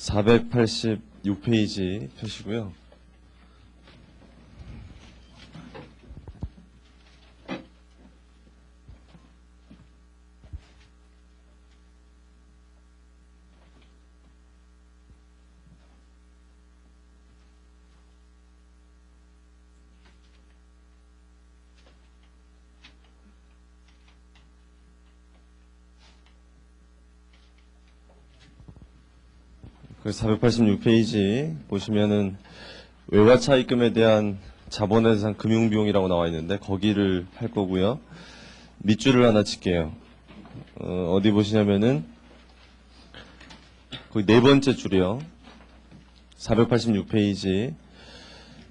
486페이지 펴시고요. 그 486페이지 보시면은 외화차입금에 대한 자본에 대한 금융비용이라고 나와 있는데 거기를 할 거고요. 밑줄을 하나 칠게요. 어디 보시냐면은 거기 네 번째 줄이요. 486페이지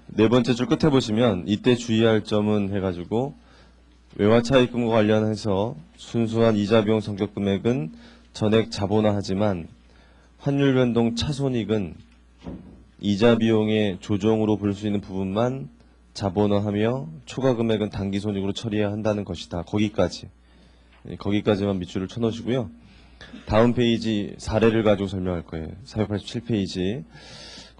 네 번째 줄 끝에 보시면 이때 주의할 점은 해가지고 외화차입금과 관련해서 순수한 이자비용 성격 금액은 전액 자본화하지만 환율 변동 차손익은 이자 비용의 조정으로 볼 수 있는 부분만 자본화하며 초과 금액은 단기 손익으로 처리해야 한다는 것이다. 거기까지만 밑줄을 쳐놓으시고요. 다음 페이지 사례를 가지고 설명할 거예요. 487페이지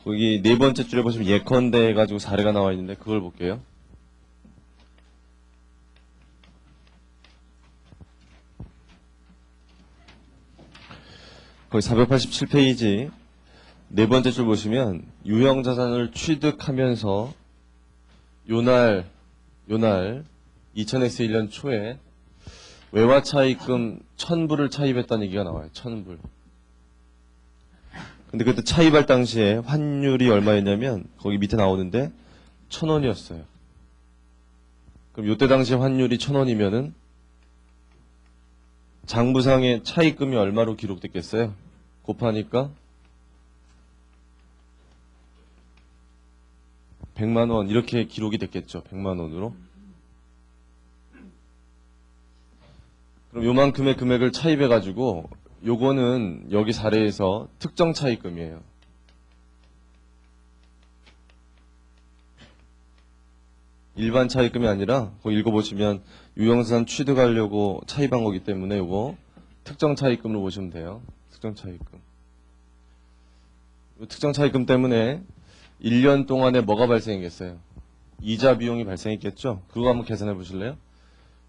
거기 네 번째 줄에 보시면 예컨대 해가지고 사례가 나와 있는데 그걸 볼게요. 거기 487페이지 네 번째 줄 보시면 유형자산을 취득하면서 요날 2000X1년 초에 외화차입금 1000불을 차입했다는 얘기가 나와요. 1000불. 근데 그때 차입할 당시에 환율이 얼마였냐면 거기 밑에 나오는데 1000원이었어요. 그럼 요때 당시 환율이 1000원이면은 장부상의 차입금이 얼마로 기록됐겠어요? 곱하니까 100만원 이렇게 기록이 됐겠죠. 100만원으로. 그럼 요만큼의 금액을 차입해가지고 요거는 여기 사례에서 특정 차입금이에요. 일반 차입금이 아니라 거기 읽어보시면 유형자산 취득하려고 차입한 거기 때문에 요거 특정 차입금으로 보시면 돼요. 특정 차입금. 특정 차입금 때문에 1년 동안에 뭐가 발생했겠어요? 이자 비용이 발생했겠죠? 그거 한번 계산해 보실래요?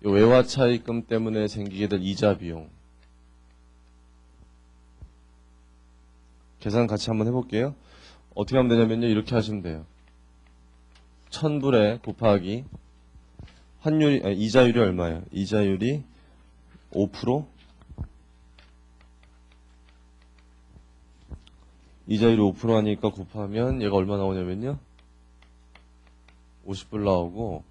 요 외화 차입금 때문에 생기게 될 이자 비용. 계산 같이 한번 해볼게요. 어떻게 하면 되냐면요. 이렇게 하시면 돼요. 1000불에 곱하기 이자율이 얼마예요? 이자율이 5%? 이자율이 5% 하니까 곱하면 얘가 얼마 나오냐면요. 50불 나오고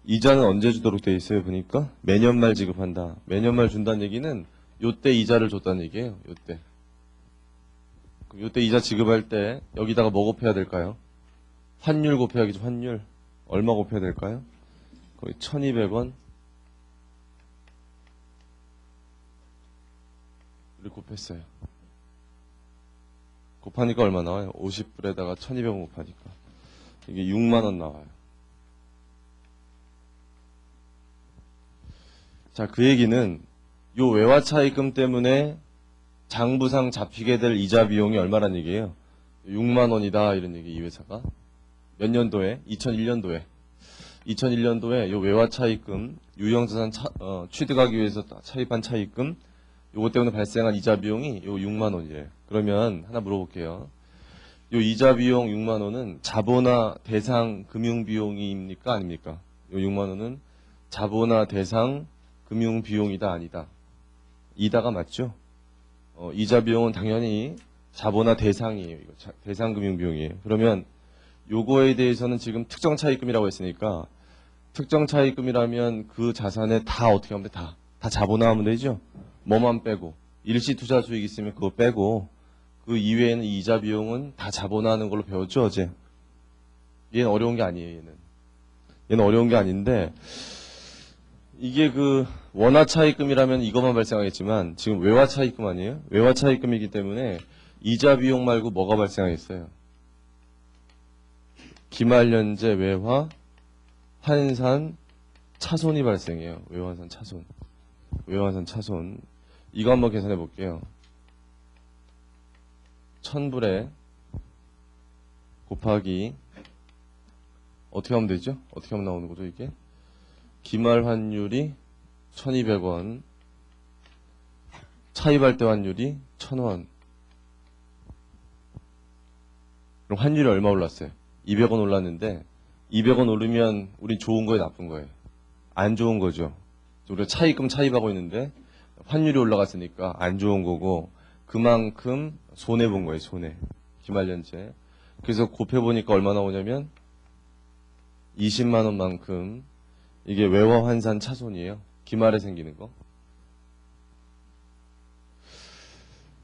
이자는 언제 주도록 돼 있어요? 보니까 매년 말 지급한다. 매년 말 준다는 얘기는 요때 이자를 줬다는 얘기예요. 요때. 그럼 요때 이자 지급할 때 여기다가 뭐 곱해야 될까요? 환율 곱해야겠죠. 환율. 얼마 곱해야 될까요? 거의 1200원 를 곱했어요. 곱하니까 얼마 나와요? 50불에다가 1200원 곱하니까 이게 6만원 나와요. 자, 그 얘기는 요 외화차입금 때문에 장부상 잡히게 될 이자 비용이 얼마란 얘기예요? 6만원이다 이런 얘기. 이 회사가 몇 년도에? 2001년도에 요 외화차입금 유형자산 취득하기 위해서 차입한 차입금 요것 때문에 발생한 이자 비용이 요 6만원이에요. 그러면 하나 물어볼게요. 요 이자 비용 6만원은 자본화 대상 금융 비용입니까? 아닙니까? 요 6만원은 자본화 대상 금융 비용이다 아니다? 이다가 맞죠? 이자 비용은 당연히 자본화 대상이에요. 이거 대상 금융 비용이에요. 그러면 요거에 대해서는 지금 특정 차입금이라고 했으니까 특정 차입금이라면 그 자산에 다 어떻게 하면 돼? 다 자본화하면 되죠? 뭐만 빼고 일시 투자 수익 있으면 그거 빼고 그 이외에는 이자 비용은 다 자본화하는 걸로 배웠죠 어제. 얘는 어려운 게 아니에요. 얘는 어려운 게 아닌데 이게 그 원화 차입금이라면 이것만 발생하겠지만 지금 외화 차입금 아니에요? 외화 차입금이기 때문에 이자 비용 말고 뭐가 발생하겠어요? 기말연재 외화 환산 차손이 발생해요. 외환산 차손. 외환산 차손. 이거 한번 계산해 볼게요. 1000불에 곱하기 어떻게 하면 되죠? 어떻게 하면 나오는 거죠, 이게? 기말 환율이 1200원, 차입할 때 환율이 1000원. 그럼 환율이 얼마 올랐어요? 200원 올랐는데 200원 오르면 우린 좋은 거예요, 나쁜 거예요? 안 좋은 거죠. 우리가 차입금 차입하고 있는데 환율이 올라갔으니까 안 좋은 거고 그만큼 손해 본 거예요, 손해. 기말연체. 그래서 곱해보니까 얼마 나오냐면 20만 원만큼 이게 외화 환산 차손이에요. 기말에 생기는 거.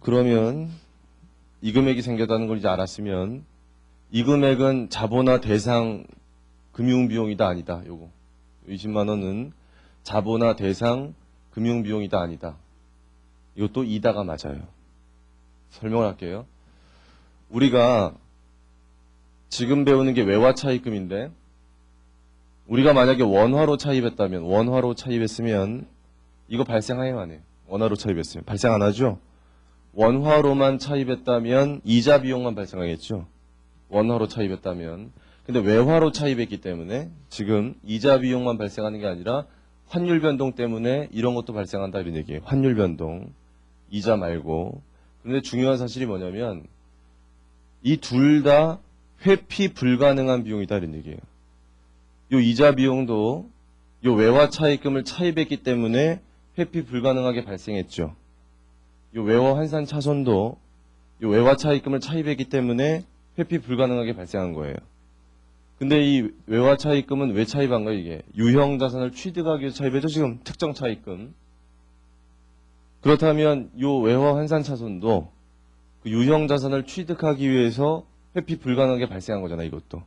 그러면 이 금액이 생겼다는 걸 이제 알았으면 이 금액은 자본화 대상 금융비용이다 아니다. 요거 20만 원은 자본화 대상 금융비용이다 아니다. 이것도 이다가 맞아요. 설명을 할게요. 우리가 지금 배우는 게 외화 차입금인데 우리가 만약에 원화로 차입했으면 이거 발생해요 안 해요? 원화로 차입했으면 발생 안 하죠? 원화로만 차입했다면 이자 비용만 발생하겠죠? 원화로 차입했다면. 근데 외화로 차입했기 때문에 지금 이자 비용만 발생하는 게 아니라 환율 변동 때문에 이런 것도 발생한다 이런 얘기예요. 환율 변동. 이자 말고. 그런데 중요한 사실이 뭐냐면 이 둘 다 회피 불가능한 비용이다 이런 얘기예요. 요 이자 비용도 요 외화 차입금을 차입했기 때문에 회피 불가능하게 발생했죠. 요 외화 환산 차손도 요 외화 차입금을 차입했기 때문에 회피 불가능하게 발생한 거예요. 근데 이 외화 차입금은 왜 차입한 거예요, 이게? 유형 자산을 취득하기 위해서 차입했죠, 지금 특정 차입금. 그렇다면 요 외화 환산 차손도 그 유형 자산을 취득하기 위해서 회피 불가능하게 발생한 거잖아요, 이것도.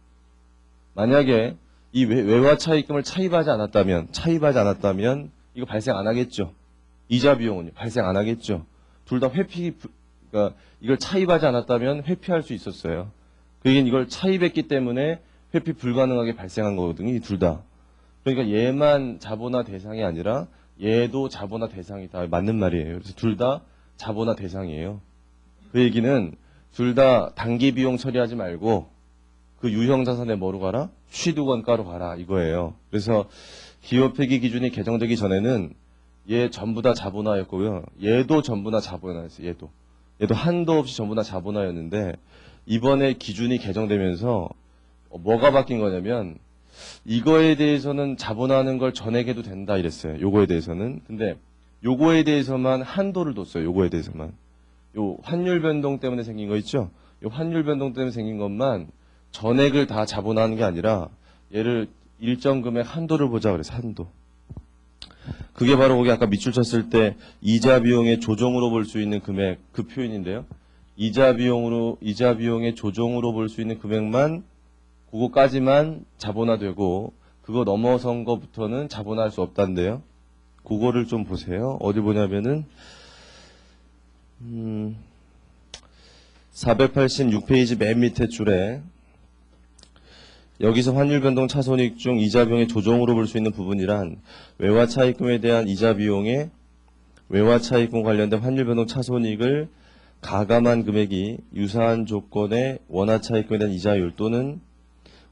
만약에 이 외화 차입금을 차입하지 않았다면 이거 발생 안 하겠죠. 이자 비용은요, 발생 안 하겠죠. 둘 다 그러니까 이걸 차입하지 않았다면 회피할 수 있었어요. 그러니까 이걸 차입했기 때문에 회피 불가능하게 발생한 거거든요, 이 둘 다. 그러니까 얘만 자본화 대상이 아니라 얘도 자본화 대상이다. 맞는 말이에요. 그래서 둘 다 자본화 대상이에요. 그 얘기는 둘 다 단기 비용 처리하지 말고 그 유형 자산에 뭐로 가라? 취득원가로 가라 이거예요. 그래서 기업 회계 기준이 개정되기 전에는 얘 전부 다 자본화였고요. 얘도 전부 다 자본화였어요. 얘도 한도 없이 전부 다 자본화였는데 이번에 기준이 개정되면서 뭐가 바뀐 거냐면 이거에 대해서는 자본화하는 걸 전액해도 된다 이랬어요. 요거에 대해서는. 근데 요거에 대해서만 한도를 뒀어요. 요거에 대해서만. 요 환율 변동 때문에 생긴 거 있죠? 요 환율 변동 때문에 생긴 것만 전액을 다 자본화하는 게 아니라 얘를 일정 금액 한도를 보자 그래서 한도. 그게 바로 거기 아까 밑줄 쳤을 때 이자 비용의 조정으로 볼 수 있는 금액 그 표현인데요. 이자 비용의 조정으로 볼 수 있는 금액만 그거까지만 자본화되고 그거 넘어선 거부터는 자본화할 수 없다는데요. 그거를 좀 보세요. 어디 보냐면은 486페이지 맨 밑에 줄에 여기서 환율 변동 차손익 중 이자 비용의 조정으로 볼 수 있는 부분이란 외화 차입금에 대한 이자 비용의 외화 차입금 관련된 환율 변동 차손익을 가감한 금액이 유사한 조건의 원화 차입금에 대한 이자율 또는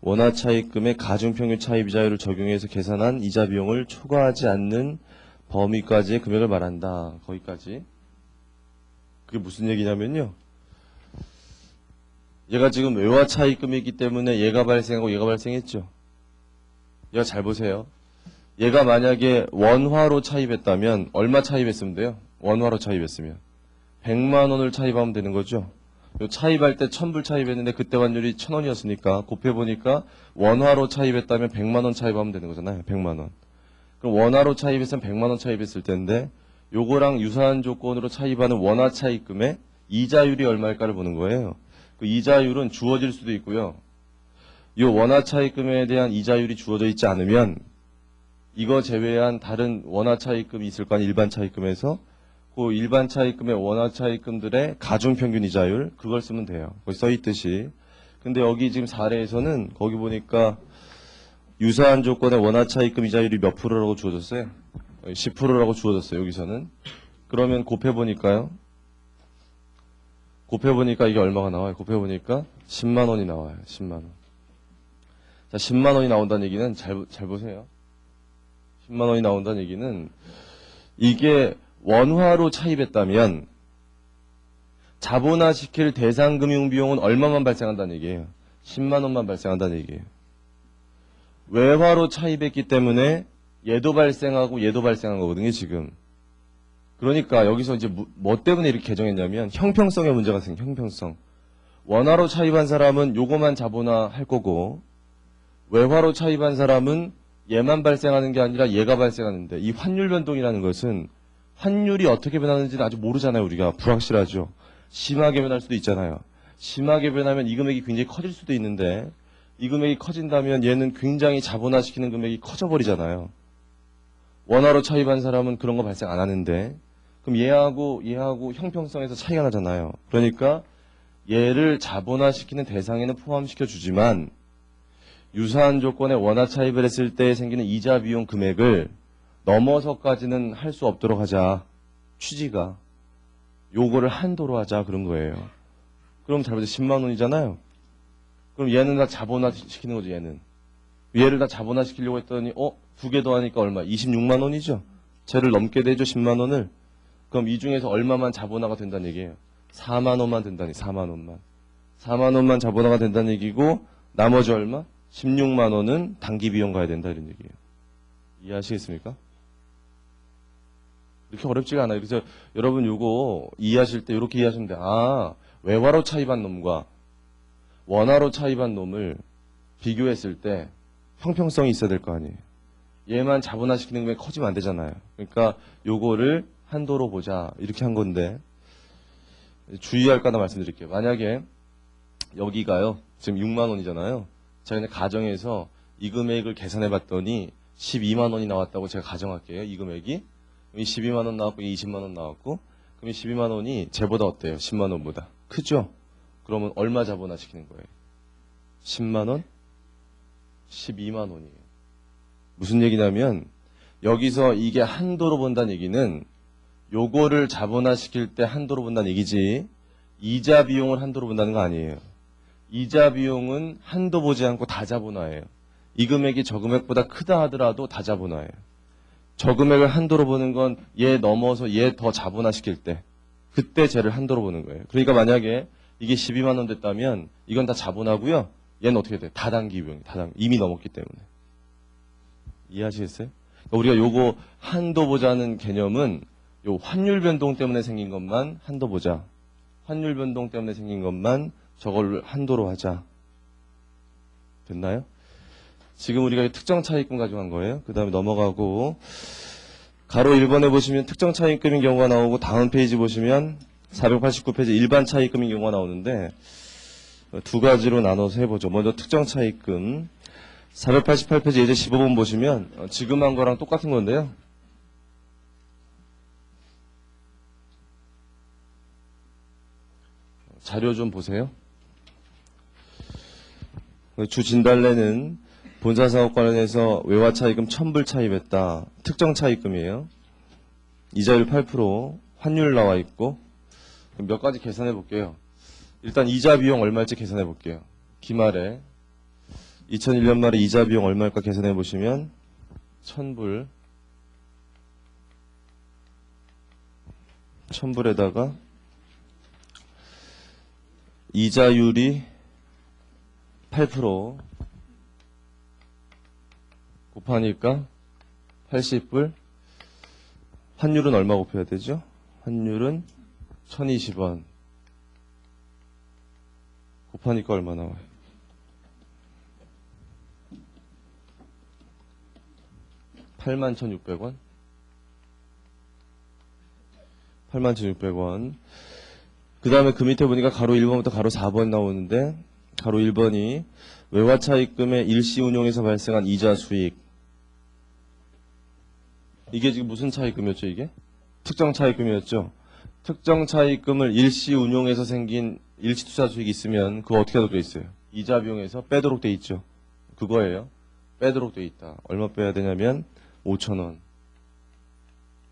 원화 차입금의 가중평균 차입이자율을 적용해서 계산한 이자 비용을 초과하지 않는 범위까지의 금액을 말한다. 거기까지. 그게 무슨 얘기냐면요. 얘가 지금 외화 차입금이기 때문에 얘가 발생하고 얘가 발생했죠. 얘가 잘 보세요. 얘가 만약에 원화로 차입했다면 얼마 차입했으면 돼요? 원화로 차입했으면 100만 원을 차입하면 되는 거죠. 차입할 때 1000불 차입했는데 그때 환율이 1000원이었으니까 곱해보니까 원화로 차입했다면 100만 원 차입하면 되는 거잖아요. 100만 원. 그럼 원화로 차입했으면 100만 원 차입했을 텐데 요거랑 유사한 조건으로 차입하는 원화 차입금의 이자율이 얼마일까를 보는 거예요. 그 이자율은 주어질 수도 있고요. 이 원화 차입금에 대한 이자율이 주어져 있지 않으면 이거 제외한 다른 원화 차입금이 있을 거 아니에요. 일반 차입금에서 그 일반 차입금의 원화 차입금들의 가중평균 이자율 그걸 쓰면 돼요. 거기 써있듯이. 근데 여기 지금 사례에서는 거기 보니까 유사한 조건의 원화 차입금 이자율이 몇 프로라고 주어졌어요? 10%라고 주어졌어요. 여기서는. 그러면 곱해보니까요. 곱해보니까 이게 얼마가 나와요? 곱해보니까 10만 원이 나와요. 10만 원. 자, 10만 원이 나온다는 얘기는 잘 보세요. 10만 원이 나온다는 얘기는 이게 원화로 차입했다면 자본화시킬 대상금융비용은 얼마만 발생한다는 얘기예요. 10만 원만 발생한다는 얘기예요. 외화로 차입했기 때문에 얘도 발생하고 얘도 발생한 거거든요, 지금. 그러니까 여기서 이제 뭐 때문에 이렇게 개정했냐면 형평성의 문제가 생겨, 형평성. 원화로 차입한 사람은 요거만 자본화할 거고 외화로 차입한 사람은 얘만 발생하는 게 아니라 얘가 발생하는데 이 환율 변동이라는 것은 환율이 어떻게 변하는지는 아직 모르잖아요. 우리가 불확실하죠. 심하게 변할 수도 있잖아요. 심하게 변하면 이 금액이 굉장히 커질 수도 있는데 이 금액이 커진다면 얘는 굉장히 자본화시키는 금액이 커져버리잖아요. 원화로 차입한 사람은 그런 거 발생 안 하는데 그럼 얘하고 형평성에서 차이가 나잖아요. 그러니까 얘를 자본화시키는 대상에는 포함시켜 주지만 유사한 조건의 원화 차입을 했을 때 생기는 이자 비용 금액을 넘어서까지는 할 수 없도록 하자. 취지가. 요거를 한도로 하자 그런 거예요. 그럼 잘 보세요. 10만 원이잖아요. 그럼 얘는 다 자본화시키는 거죠. 얘를 다 자본화시키려고 했더니 두 개 더 하니까 얼마? 26만 원이죠. 쟤를 넘게 되죠. 10만 원을. 그럼 이 중에서 얼마만 자본화가 된다는 얘기예요. 4만 원만 된다니. 4만 원만. 4만 원만 자본화가 된다는 얘기고 나머지 얼마? 16만 원은 단기 비용 가야 된다 이런 얘기예요. 이해하시겠습니까? 이렇게 어렵지가 않아요. 그래서 여러분 요거 이해하실 때 이렇게 이해하시면 돼요. 아, 외화로 차입한 놈과 원화로 차입한 놈을 비교했을 때 형평성이 있어야 될 거 아니에요. 얘만 자본화시키는 게 커지면 안 되잖아요. 그러니까 요거를 한도로 보자 이렇게 한 건데 주의할 거 하나 말씀드릴게요. 만약에 여기가요. 지금 6만 원이잖아요. 제가 그냥 가정해서 이 금액을 계산해 봤더니 12만 원이 나왔다고 제가 가정할게요. 이 금액이. 이 12만 원 나왔고 이 20만 원 나왔고 그럼 이 12만 원이 쟤보다 어때요? 10만 원보다. 크죠? 그러면 얼마 자본화 시키는 거예요? 10만 원? 12만 원이에요. 무슨 얘기냐면 여기서 이게 한도로 본다는 얘기는 요거를 자본화 시킬 때 한도로 본다는 얘기지 이자 비용을 한도로 본다는 거 아니에요. 이자 비용은 한도 보지 않고 다 자본화예요. 이 금액이 저 금액보다 크다 하더라도 다 자본화예요. 저 금액을 한도로 보는 건 얘 넘어서 얘 더 자본화 시킬 때 그때 쟤를 한도로 보는 거예요. 그러니까 만약에 이게 12만 원 됐다면 이건 다 자본화고요. 얘는 어떻게 돼? 다단기 비용이 이미 넘었기 때문에. 이해하시겠어요? 그러니까 우리가 요거 한도 보자는 개념은 요 환율 변동 때문에 생긴 것만 한도 보자. 환율 변동 때문에 생긴 것만 저걸 한도로 하자. 됐나요? 지금 우리가 특정 차입금 가져간 거예요. 그 다음에 넘어가고 가로 1번에 보시면 특정 차입금인 경우가 나오고 다음 페이지 보시면 489페이지 일반 차입금인 경우가 나오는데 두 가지로 나눠서 해보죠. 먼저 특정 차입금 488페이지 예제 15번 보시면 지금 한 거랑 똑같은 건데요. 자료 좀 보세요. 주 진달래는 본사사업 관련해서 외화 차입금 1000불 차입했다. 특정 차입금이에요. 이자율 8%, 환율 나와 있고 몇 가지 계산해 볼게요. 일단 이자 비용 얼마일지 계산해 볼게요. 기말에 2001년 말에 이자 비용 얼마일까 계산해 보시면 1000불 1000불에다가 이자율이 8% 곱하니까 80불. 환율은 얼마 곱해야 되죠? 환율은 1020원. 곱하니까 얼마 나와요? 81,600원. 81,600원. 그 다음에 그 밑에 보니까 가로 1번부터 가로 4번 나오는데 가로 1번이 외화차입금의 일시 운용에서 발생한 이자 수익. 이게 지금 무슨 차입금이었죠, 이게? 특정 차입금이었죠. 특정 차입금을 일시 운용에서 생긴 일시 투자 수익이 있으면 그거 어떻게 하도록 돼 있어요? 이자 비용에서 빼도록 돼 있죠. 그거예요. 빼도록 돼 있다. 얼마 빼야 되냐면 5,000원.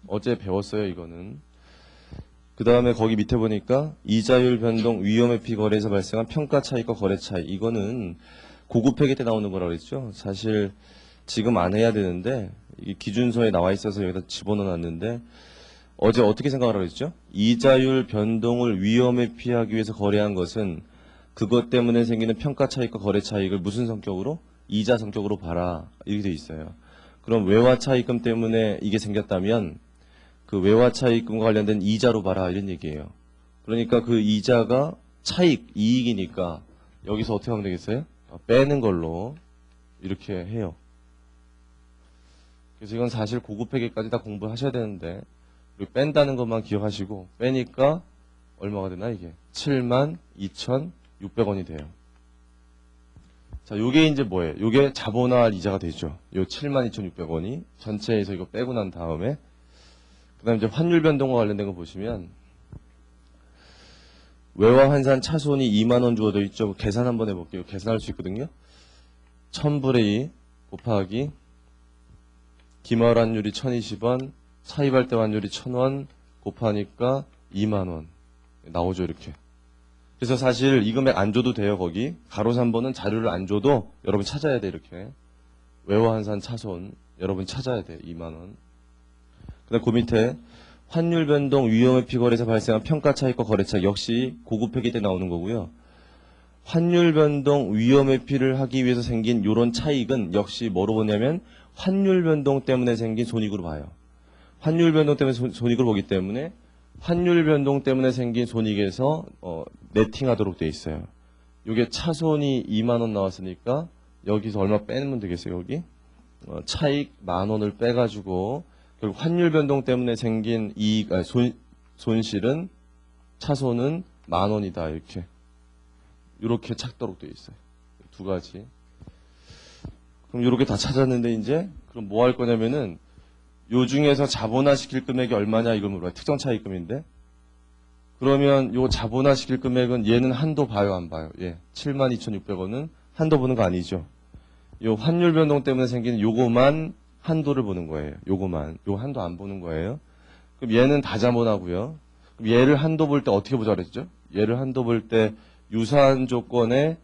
어제 배웠어요, 이거는. 그 다음에 거기 밑에 보니까 이자율 변동 위험회피 거래에서 발생한 평가 차익과 거래 차익. 이거는 고급 회계 때 나오는 거라고 그랬죠. 사실 지금 안 해야 되는데 이게 기준서에 나와 있어서 여기다 집어넣어놨는데 어제 어떻게 생각을 하고 있죠? 이자율 변동을 위험회피하기 위해서 거래한 것은 그것 때문에 생기는 평가 차익과 거래 차익을 무슨 성격으로? 이자 성격으로 봐라. 이렇게 돼 있어요. 그럼 외화 차익금 때문에 이게 생겼다면 그 외화 차익금과 관련된 이자로 봐라 이런 얘기예요. 그러니까 그 이자가 차익, 이익이니까 여기서 어떻게 하면 되겠어요? 빼는 걸로 이렇게 해요. 그래서 이건 사실 고급 회계까지 다 공부하셔야 되는데 그리고 뺀다는 것만 기억하시고 빼니까 얼마가 되나 이게 72,600원이 돼요. 자, 요게 이제 뭐예요? 요게 자본화할 이자가 되죠. 요 72,600원이 전체에서 이거 빼고 난 다음에 그다음에 이제 환율 변동과 관련된 거 보시면 외화 환산 차손이 2만 원 주어져 있죠. 계산 한번 해볼게요. 계산할 수 있거든요. 1000분의 2 곱하기 기말 환율이 1020원, 차입할 때 환율이 1000원 곱하니까 2만 원 나오죠 이렇게. 그래서 사실 이 금액 안 줘도 돼요. 거기 가로 3번은 자료를 안 줘도 여러분 찾아야 돼 이렇게. 외화 환산 차손 여러분 찾아야 돼 2만 원. 그다음 그 밑에 환율 변동 위험회피 거래에서 발생한 평가 차익과 거래 차익 역시 고급 회계 때 나오는 거고요. 환율 변동 위험회피를 하기 위해서 생긴 이런 차익은 역시 뭐로 보냐면 환율 변동 때문에 생긴 손익으로 봐요. 환율 변동 때문에 손익으로 보기 때문에 환율 변동 때문에 생긴 손익에서 네팅하도록 돼 있어요. 이게 차손이 2만 원 나왔으니까 여기서 얼마 빼면 되겠어요. 여기 차익 10,000원을 빼가지고 결국 환율 변동 때문에 생긴 이익, 손실은 차손은 10,000원이다 이렇게 찾도록 돼 있어요. 두 가지. 그럼 이렇게 다 찾았는데 이제 그럼 뭐 할 거냐면은 요 중에서 자본화 시킬 금액이 얼마냐 이걸 물어봐요. 특정 차익금인데. 그러면 요 자본화 시킬 금액은 얘는 한도 봐요, 안 봐요? 예. 72,600원은 한도 보는 거 아니죠. 요 환율 변동 때문에 생기는 요거만 한도를 보는 거예요. 요거만. 요 한도 안 보는 거예요. 그럼 얘는 다 자본하고요. 그럼 얘를 한도 볼 때 어떻게 보자 그랬죠? 얘를 한도 볼 때 유사한 조건에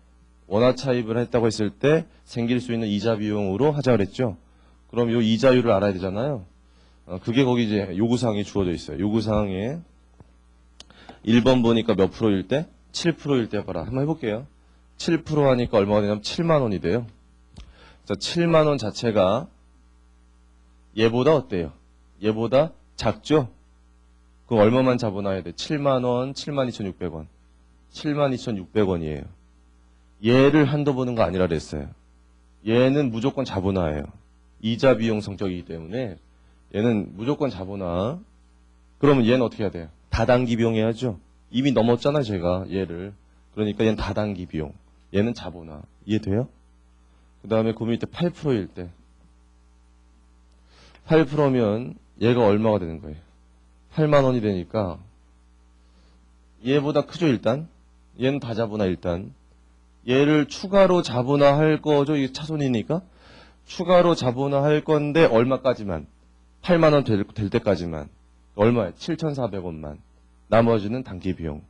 원화 차입을 했다고 했을 때 생길 수 있는 이자 비용으로 하자 그랬죠? 그럼 요 이자율을 알아야 되잖아요. 그게 거기 이제 요구사항이 주어져 있어요. 요구사항에 1번 보니까 몇 프로일 때? 7%일 때 봐라. 한번 해볼게요. 7% 하니까 얼마가 되냐면 7만 원이 돼요. 자, 7만 원 자체가 얘보다 어때요? 얘보다 작죠? 그럼 얼마만 자본화해야 돼? 7만 원, 72,600원. 72,600원이에요. 얘를 한도 보는 거 아니라 그랬어요. 얘는 무조건 자본화예요. 이자 비용 성격이기 때문에 얘는 무조건 자본화. 그러면 얘는 어떻게 해야 돼요? 다단기 비용 해야죠. 이미 넘었잖아요, 제가 얘를. 그러니까 얘는 다단기 비용. 얘는 자본화. 이해돼요? 그 다음에 그 밑에 8%일 때. 8%면 얘가 얼마가 되는 거예요? 8만 원이 되니까 얘보다 크죠, 일단? 얘는 다 자본화, 일단. 얘를 추가로 자본화 할 거죠? 이게 차손이니까? 추가로 자본화 할 건데 얼마까지만? 8만 원 될 때까지만. 얼마예요? 7,400원만. 나머지는 단기 비용.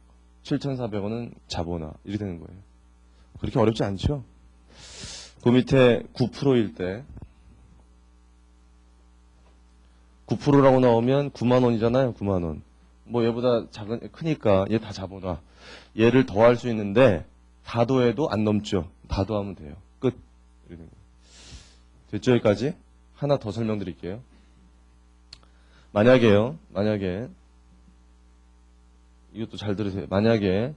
7,400원은 자본화. 이렇게 되는 거예요. 그렇게 어렵지 않죠? 그 밑에 9%일 때 9%라고 나오면 9만 원이잖아요. 9만 원. 뭐 얘보다 크니까 얘 다 자본화. 얘를 더할 수 있는데 다 더해도 안 넘죠. 다 더하면 돼요. 끝. 이렇게 되는 거예요. 됐죠? 여기까지? 하나 더 설명드릴게요. 만약에 이것도 잘 들으세요. 만약에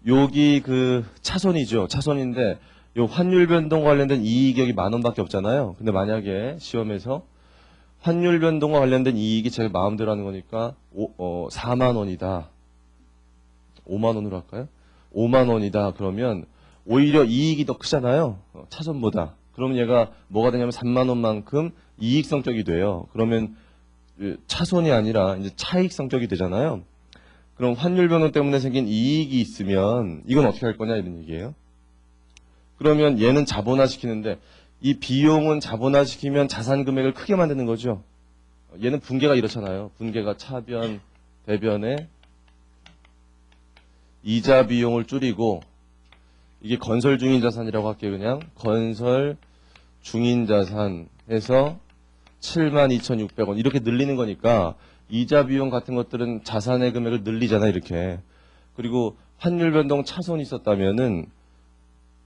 여기 그 차손이죠. 차손인데 요 환율 변동 관련된 이익이 여기 10,000원밖에 없잖아요. 근데 만약에 시험에서 환율 변동과 관련된 이익이 제가 마음대로 하는 거니까 4만 원이다. 5만 원으로 할까요? 5만 원이다. 그러면 오히려 이익이 더 크잖아요. 차손보다. 그러면 얘가 뭐가 되냐면 3만 원만큼 이익 성격이 돼요. 그러면 차손이 아니라 이제 차익 성격이 되잖아요. 그럼 환율 변동 때문에 생긴 이익이 있으면 이건 어떻게 할 거냐 이런 얘기예요. 그러면 얘는 자본화 시키는데 이 비용은 자본화 시키면 자산 금액을 크게 만드는 거죠. 얘는 분계가 이렇잖아요. 분계가 차변, 대변의 이자 비용을 줄이고, 이게 건설 중인 자산이라고 할게요. 그냥 건설 중인 자산 해서 72,600원 이렇게 늘리는 거니까 이자 비용 같은 것들은 자산의 금액을 늘리잖아 이렇게. 그리고 환율 변동 차손이 있었다면은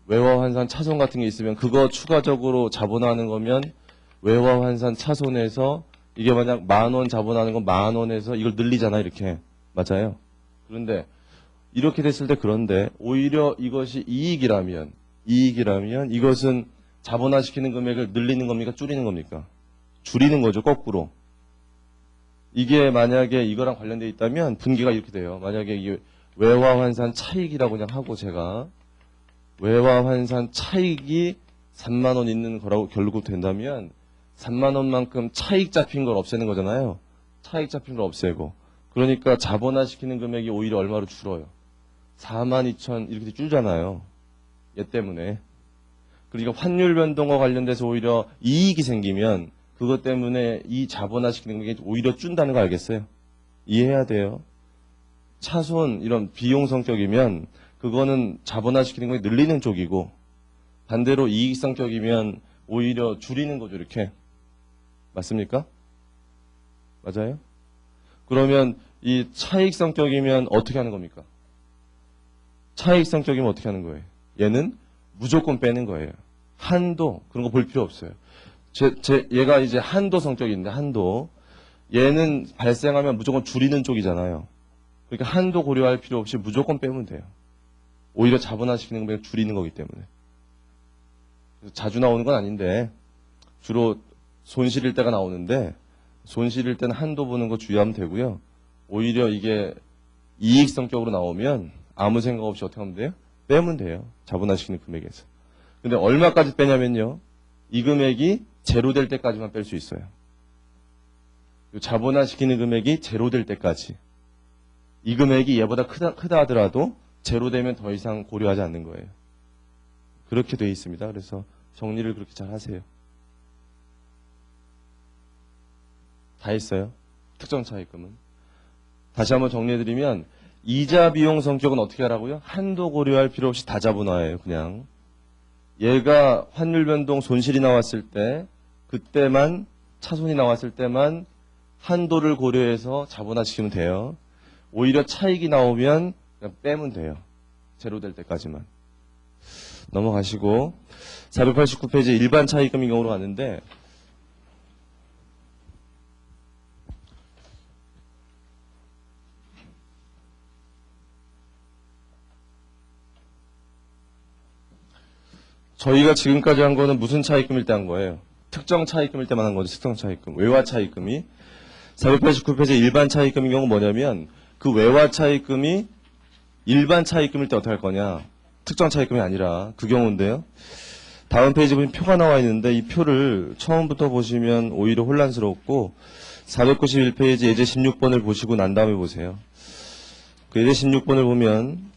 외화 환산 차손 같은 게 있으면 그거 추가적으로 자본하는 거면 외화 환산 차손에서 이게 만약 10,000원 자본하는 건 10,000원에서 이걸 늘리잖아 이렇게. 맞아요. 그런데 이렇게 됐을 때 그런데 오히려 이것이 이익이라면 이것은 자본화시키는 금액을 늘리는 겁니까? 줄이는 겁니까? 줄이는 거죠. 거꾸로. 이게 만약에 이거랑 관련되어 있다면 분기가 이렇게 돼요. 만약에 이게 외화 환산 차익이라고 그냥 하고 제가 외화 환산 차익이 30,000원 있는 거라고 결국 된다면 30,000원만큼 차익 잡힌 걸 없애는 거잖아요. 차익 잡힌 걸 없애고. 그러니까 자본화시키는 금액이 오히려 얼마로 줄어요? 42,000 이렇게 줄잖아요. 얘 때문에. 그러니까 환율 변동과 관련돼서 오히려 이익이 생기면 그것 때문에 이 자본화시키는 금액이 오히려 준다는 거 알겠어요? 이해해야 돼요. 차손 이런 비용 성격이면 그거는 자본화시키는 금액이 늘리는 쪽이고 반대로 이익 성격이면 오히려 줄이는 거죠. 이렇게. 맞습니까? 맞아요? 그러면 이 차익 성격이면 어떻게 하는 겁니까? 차익 성격이면 어떻게 하는 거예요? 얘는 무조건 빼는 거예요. 한도 그런 거 볼 필요 없어요. 얘가 이제 한도 성격인데 한도 얘는 발생하면 무조건 줄이는 쪽이잖아요. 그러니까 한도 고려할 필요 없이 무조건 빼면 돼요. 오히려 자본화시키는 금액을 줄이는 거기 때문에. 자주 나오는 건 아닌데 주로 손실일 때가 나오는데 손실일 때는 한도 보는 거 주의하면 되고요. 오히려 이게 이익 성격으로 나오면 아무 생각 없이 어떻게 하면 돼요? 빼면 돼요. 자본화시키는 금액에서. 근데 얼마까지 빼냐면요. 이 금액이 제로 될 때까지만 뺄 수 있어요. 자본화시키는 금액이 제로 될 때까지. 이 금액이 얘보다 크다 하더라도 제로 되면 더 이상 고려하지 않는 거예요. 그렇게 돼 있습니다. 그래서 정리를 그렇게 잘 하세요. 다 했어요. 특정 차익금은. 다시 한번 정리해드리면 이자 비용 성격은 어떻게 하라고요? 한도 고려할 필요 없이 다 자본화예요. 그냥. 얘가 환율 변동 손실이 나왔을 때 그때만 차손이 나왔을 때만 한도를 고려해서 자본화시키면 돼요. 오히려 차익이 나오면 그냥 빼면 돼요. 제로 될 때까지만. 넘어가시고 489페이지 일반 차익금인 경우로 갔는데 저희가 지금까지 한 거는 무슨 차익금일 때 한 거예요? 특정 차익금일 때만 한 거죠. 특정 차익금. 외화 차익금이. 489페이지 일반 차익금인 경우는 뭐냐면 그 외화 차익금이 일반 차익금일 때 어떻게 할 거냐. 특정 차익금이 아니라 그 경우인데요. 다음 페이지 보면 표가 나와 있는데 이 표를 처음부터 보시면 오히려 혼란스럽고 491페이지 예제 16번을 보시고 난 다음에 보세요. 그 예제 16번을 보면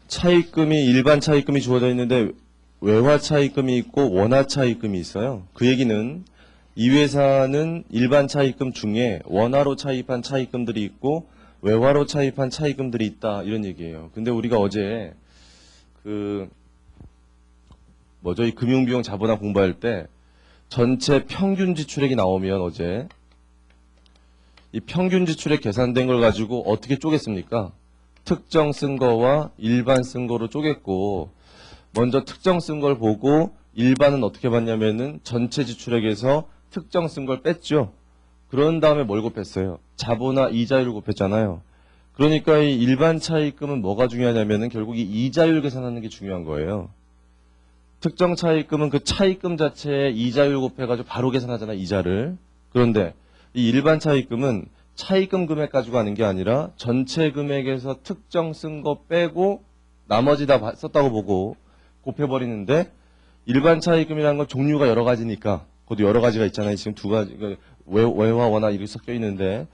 차익금이 일반 차익금이 주어져 있는데 외화 차익금이 있고 원화 차익금이 있어요. 그 얘기는 이 회사는 일반 차익금 중에 원화로 차입한 차익금들이 있고 외화로 차입한 차익금들이 있다 이런 얘기예요. 근데 우리가 어제 이 금융비용 자본화 공부할 때 전체 평균 지출액이 나오면 어제 이 평균 지출액 계산된 걸 가지고 어떻게 쪼갰습니까? 특정 쓴 거와 일반 쓴 거로 쪼갰고 먼저 특정 쓴 걸 보고 일반은 어떻게 봤냐면은 전체 지출액에서 특정 쓴 걸 뺐죠. 그런 다음에 뭘 곱했어요? 자본화 이자율을 곱했잖아요. 그러니까 이 일반 차익금은 뭐가 중요하냐면은 결국 이 이자율 계산하는 게 중요한 거예요. 특정 차익금은 그 차익금 자체에 이자율 곱해가지고 바로 계산하잖아요. 이자를. 그런데 이 일반 차익금은 차익금 금액 가지고 하는 게 아니라 전체 금액에서 특정 쓴 거 빼고 나머지 다 썼다고 보고 곱해버리는데 일반 차익금이라는 건 종류가 여러 가지니까 그것도 여러 가지가 있잖아요. 지금 두 가지 외화 원화 이렇게 섞여 있는데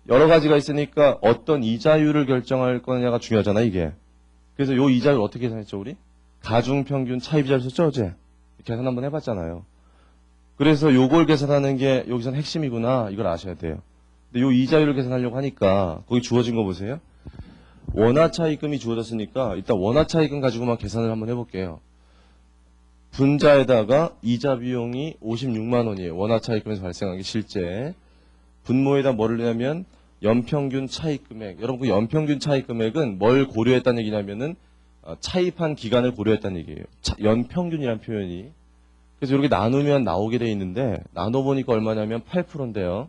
여러 가지가 있으니까 어떤 이자율을 결정할 거냐가 중요하잖아 이게. 그래서 요 이자율 어떻게 계산했죠 우리? 가중평균 차입이자를 썼죠 어제. 계산 한번 해봤잖아요. 그래서 요걸 계산하는 게 여기선 핵심이구나. 이걸 아셔야 돼요. 근데 요 이자율을 계산하려고 하니까 거기 주어진 거 보세요. 원화차입금이 주어졌으니까 일단 원화차입금 가지고만 계산을 한번 해볼게요. 분자에다가 이자 비용이 56만 원이에요. 원화차입금에서 발생한 게 실제. 분모에다 뭐를 내냐면 연평균 차입금액. 여러분 그 연평균 차입금액은 뭘 고려했다는 얘기냐면은 차입한 기간을 고려했다는 얘기예요. 연평균이라는 표현이. 그래서 이렇게 나누면 나오게 돼 있는데 나눠보니까 얼마냐면 8%인데요.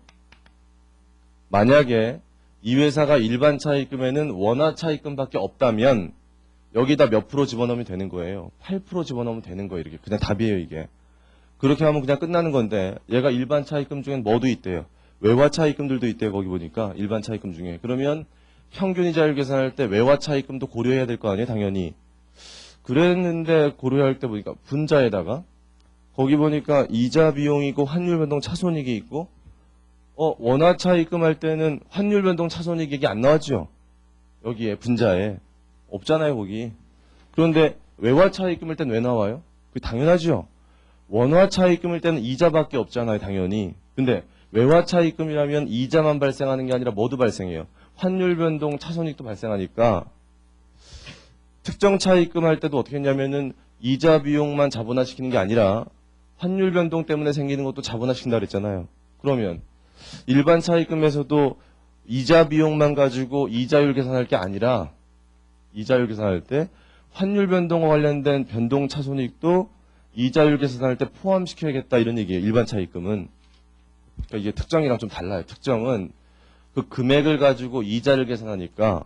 만약에 이 회사가 일반 차입금에는 원화 차입금밖에 없다면 여기다 몇 프로 집어넣으면 되는 거예요. 8% 집어넣으면 되는 거예요. 이렇게 그냥 답이에요 이게. 그렇게 하면 그냥 끝나는 건데 얘가 일반 차입금 중엔 뭐도 있대요. 외화 차입금들도 있대요. 거기 보니까 일반 차입금 중에. 그러면 평균 이자율 계산할 때 외화 차입금도 고려해야 될 거 아니에요. 당연히. 그랬는데 고려할 때 보니까 분자에다가 거기 보니까 이자 비용이고 환율 변동 차손익이 있고 원화 차입금 할 때는 환율 변동 차손익이 안 나왔죠. 여기에 분자에 없잖아요 거기. 그런데 외화 차입금일 땐 왜 나와요? 그게 당연하죠. 원화 차입금일 때는 이자밖에 없잖아요 당연히. 근데 외화 차입금이라면 이자만 발생하는 게 아니라 뭐도 발생해요. 환율 변동 차손익도 발생하니까 특정 차입금 할 때도 어떻게 했냐면은 이자 비용만 자본화시키는 게 아니라 환율 변동 때문에 생기는 것도 자본화시킨다 그랬잖아요. 그러면 일반 차입금에서도 이자 비용만 가지고 이자율 계산할 게 아니라 이자율 계산할 때 환율 변동과 관련된 변동 차손익도 이자율 계산할 때 포함시켜야겠다 이런 얘기예요. 일반 차입금은. 그러니까 이게 특정이랑 좀 달라요. 특정은 그 금액을 가지고 이자를 계산하니까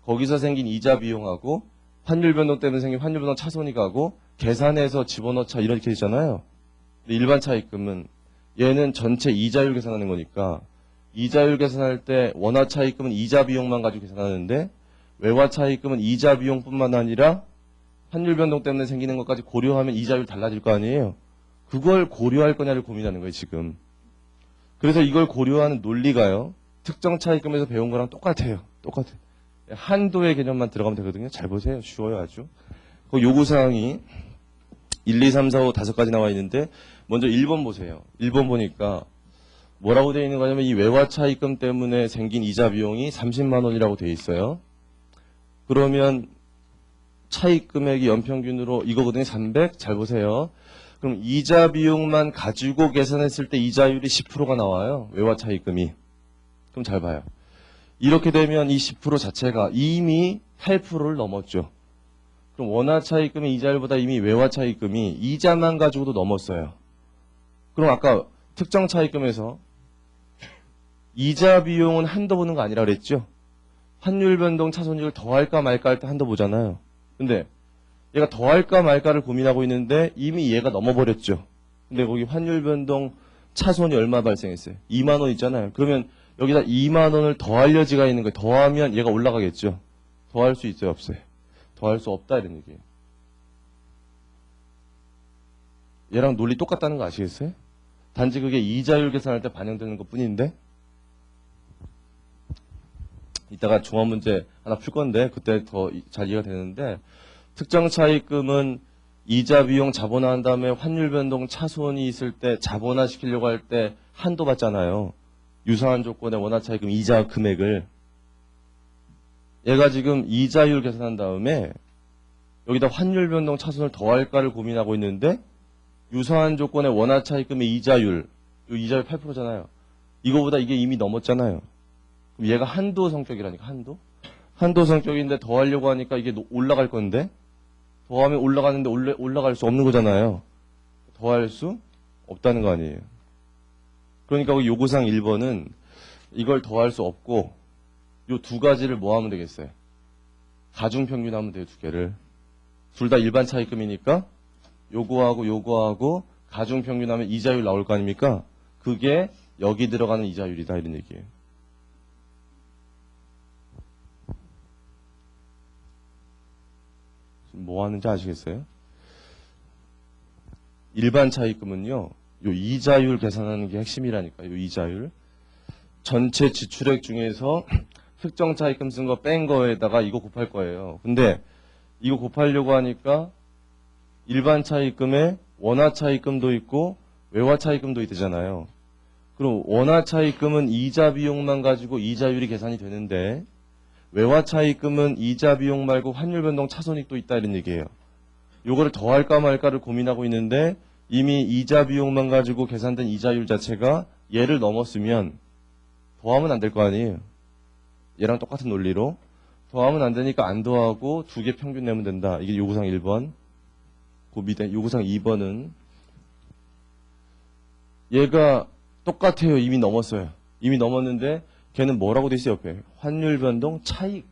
거기서 생긴 이자 비용하고 환율 변동 때문에 생긴 환율 변동 차손익하고 계산해서 집어넣자 이렇게 되잖아요. 근데 일반 차입금은 얘는 전체 이자율 계산하는 거니까 이자율 계산할 때 원화 차입금은 이자 비용만 가지고 계산하는데 외화 차입금은 이자 비용뿐만 아니라 환율 변동 때문에 생기는 것까지 고려하면 이자율 달라질 거 아니에요. 그걸 고려할 거냐를 고민하는 거예요 지금. 그래서 이걸 고려하는 논리가요. 특정 차입금에서 배운 거랑 똑같아요. 똑같아요. 한도의 개념만 들어가면 되거든요. 잘 보세요. 쉬워요 아주. 그 요구사항이 1, 2, 3, 4, 5 5가지 나와 있는데 먼저 1번 보세요. 1번 보니까 뭐라고 되어 있는 거냐면 이 외화 차입금 때문에 생긴 이자 비용이 30만 원이라고 되어 있어요. 그러면 차입 금액이 연평균으로 이거거든요. 300. 잘 보세요. 그럼 이자 비용만 가지고 계산했을 때 이자율이 10%가 나와요. 외화 차입금이. 그럼 잘 봐요. 이렇게 되면 이 10% 자체가 이미 8%를 넘었죠. 그럼 원화 차입금의 이자율보다 이미 외화 차입금이 이자만 가지고도 넘었어요. 그럼 아까 특정 차입금에서 이자 비용은 한도 보는 거 아니라 그랬죠? 환율 변동 차손익을 더할까 말까 할 때 한도 보잖아요. 근데 얘가 더할까 말까를 고민하고 있는데 이미 얘가 넘어버렸죠. 근데 거기 환율 변동 차손이 얼마 발생했어요? 2만 원 있잖아요. 그러면 여기다 2만 원을 더할 여지가 있는 거예요. 더하면 얘가 올라가겠죠. 더할 수 있어요? 없어요? 더할 수 없다 이런 얘기예요. 얘랑 논리 똑같다는 거 아시겠어요? 단지 그게 이자율 계산할 때 반영되는 것 뿐인데 이따가 종합문제 하나 풀 건데 그때 더 잘 이해가 되는데 특정 차입금은 이자 비용 자본화한 다음에 환율 변동 차손이 있을 때 자본화 시키려고 할 때 한도 받잖아요. 유사한 조건의 원화 차입금 이자 금액을 얘가 지금 이자율 계산한 다음에 여기다 환율 변동 차손을 더할까를 고민하고 있는데 유사한 조건의 원화 차입금의 이자율 이 이자율 8%잖아요. 이거보다 이게 이미 넘었잖아요. 그럼 얘가 한도 성격이라니까 한도? 한도 성격인데 더하려고 하니까 이게 올라갈 건데 더하면 올라가는데 올라갈 수 없는 거잖아요. 더할 수 없다는 거 아니에요. 그러니까 요구사항 1번은 이걸 더할 수 없고 요 두 가지를 뭐 하면 되겠어요? 가중평균 하면 돼요. 두 개를. 둘 다 일반 차입금이니까 요거하고 가중평균 하면 이자율 나올 거 아닙니까? 그게 여기 들어가는 이자율이다 이런 얘기예요. 뭐 하는지 아시겠어요? 일반 차입금은요, 요 이자율 계산하는 게 핵심이라니까요, 이자율. 전체 지출액 중에서 특정 차입금 쓴 거 뺀 거에다가 이거 곱할 거예요. 근데 이거 곱하려고 하니까 일반 차입금에 원화 차입금도 있고 외화 차입금도 있잖아요. 그럼 원화 차입금은 이자 비용만 가지고 이자율이 계산이 되는데 외화 차입금은 이자 비용 말고 환율 변동 차손익도 있다 이런 얘기예요. 요거를 더할까 말까를 고민하고 있는데 이미 이자 비용만 가지고 계산된 이자율 자체가 얘를 넘었으면 더하면 안 될 거 아니에요. 얘랑 똑같은 논리로 더하면 안 되니까 안 더하고 두 개 평균 내면 된다. 이게 요구사항 1번. 그 밑에 요구사항 2번은 얘가 똑같아요. 이미 넘었어요. 이미 넘었는데 걔는 뭐라고 돼 있어요? 옆에 환율 변동 차익.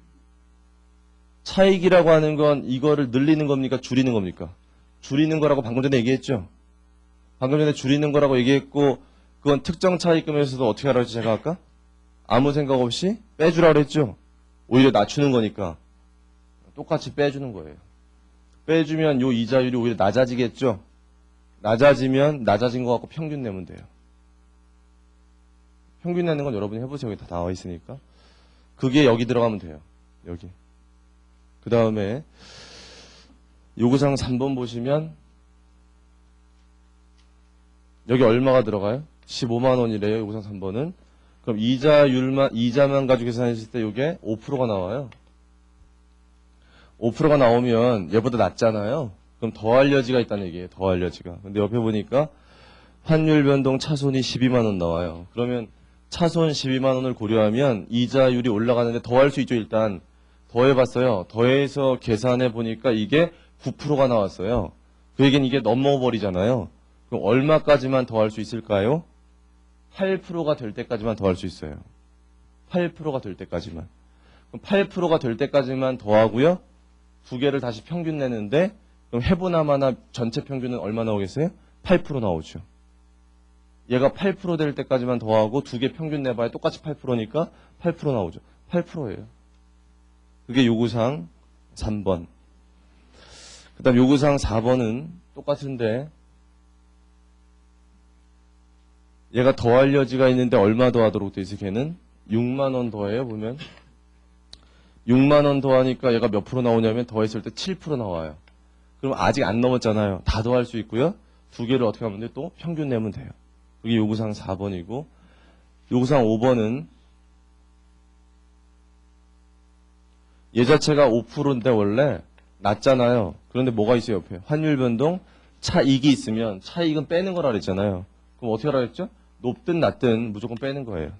차익이라고 하는 건 이거를 늘리는 겁니까? 줄이는 겁니까? 줄이는 거라고 방금 전에 얘기했죠? 방금 전에 줄이는 거라고 얘기했고 그건 특정 차익금에서도 어떻게 하라고 했지 제가 아까? 아무 생각 없이 빼주라 그랬죠? 오히려 낮추는 거니까 똑같이 빼주는 거예요. 빼주면 요 이자율이 오히려 낮아지겠죠? 낮아지면 낮아진 거 갖고 평균 내면 돼요. 평균 내는 건 여러분이 해보세요. 여기 다 나와 있으니까. 그게 여기 들어가면 돼요. 여기. 그 다음에 요구사항 3번 보시면 여기 얼마가 들어가요? 15만 원이래요. 요구사항 3번은. 그럼 이자만 가지고 계산했을 때 이게 5%가 나와요. 5%가 나오면 얘보다 낮잖아요. 그럼 더할 여지가 있다는 얘기예요. 더할 여지가. 근데 옆에 보니까 환율 변동 차손이 12만 원 나와요. 그러면 차손 12만 원을 고려하면 이자율이 올라가는데 더할 수 있죠. 일단 더해봤어요. 더해서 계산해 보니까 이게 9%가 나왔어요. 그 얘기는 이게 넘어버리잖아요. 그럼 얼마까지만 더할 수 있을까요? 8%가 될 때까지만 더할 수 있어요. 8%가 될 때까지만. 그럼 8%가 될 때까지만 더하고요. 두 개를 다시 평균 내는데 그럼 해보나마나 전체 평균은 얼마 나오겠어요? 8% 나오죠. 얘가 8% 될 때까지만 더하고 두 개 평균 내봐야 똑같이 8%니까 8% 나오죠. 8%예요. 그게 요구사항 3번. 그 다음 요구사항 4번은 똑같은데 얘가 더할 여지가 있는데 얼마 더하도록 돼 있어요? 걔는 6만 원 더해요. 보면 6만 원 더하니까 얘가 몇 프로 나오냐면 더했을 때 7% 나와요. 그럼 아직 안 넘었잖아요. 다 더할 수 있고요. 두 개를 어떻게 하면 돼? 또 평균 내면 돼요. 그게 요구사항 4번이고 요구사항 5번은 얘 자체가 5%인데 원래 낮잖아요. 그런데 뭐가 있어요? 옆에 환율 변동 차익이 있으면 차익은 빼는 거라 그랬잖아요. 그럼 어떻게 하라 그랬죠? 높든 낮든 무조건 빼는 거예요.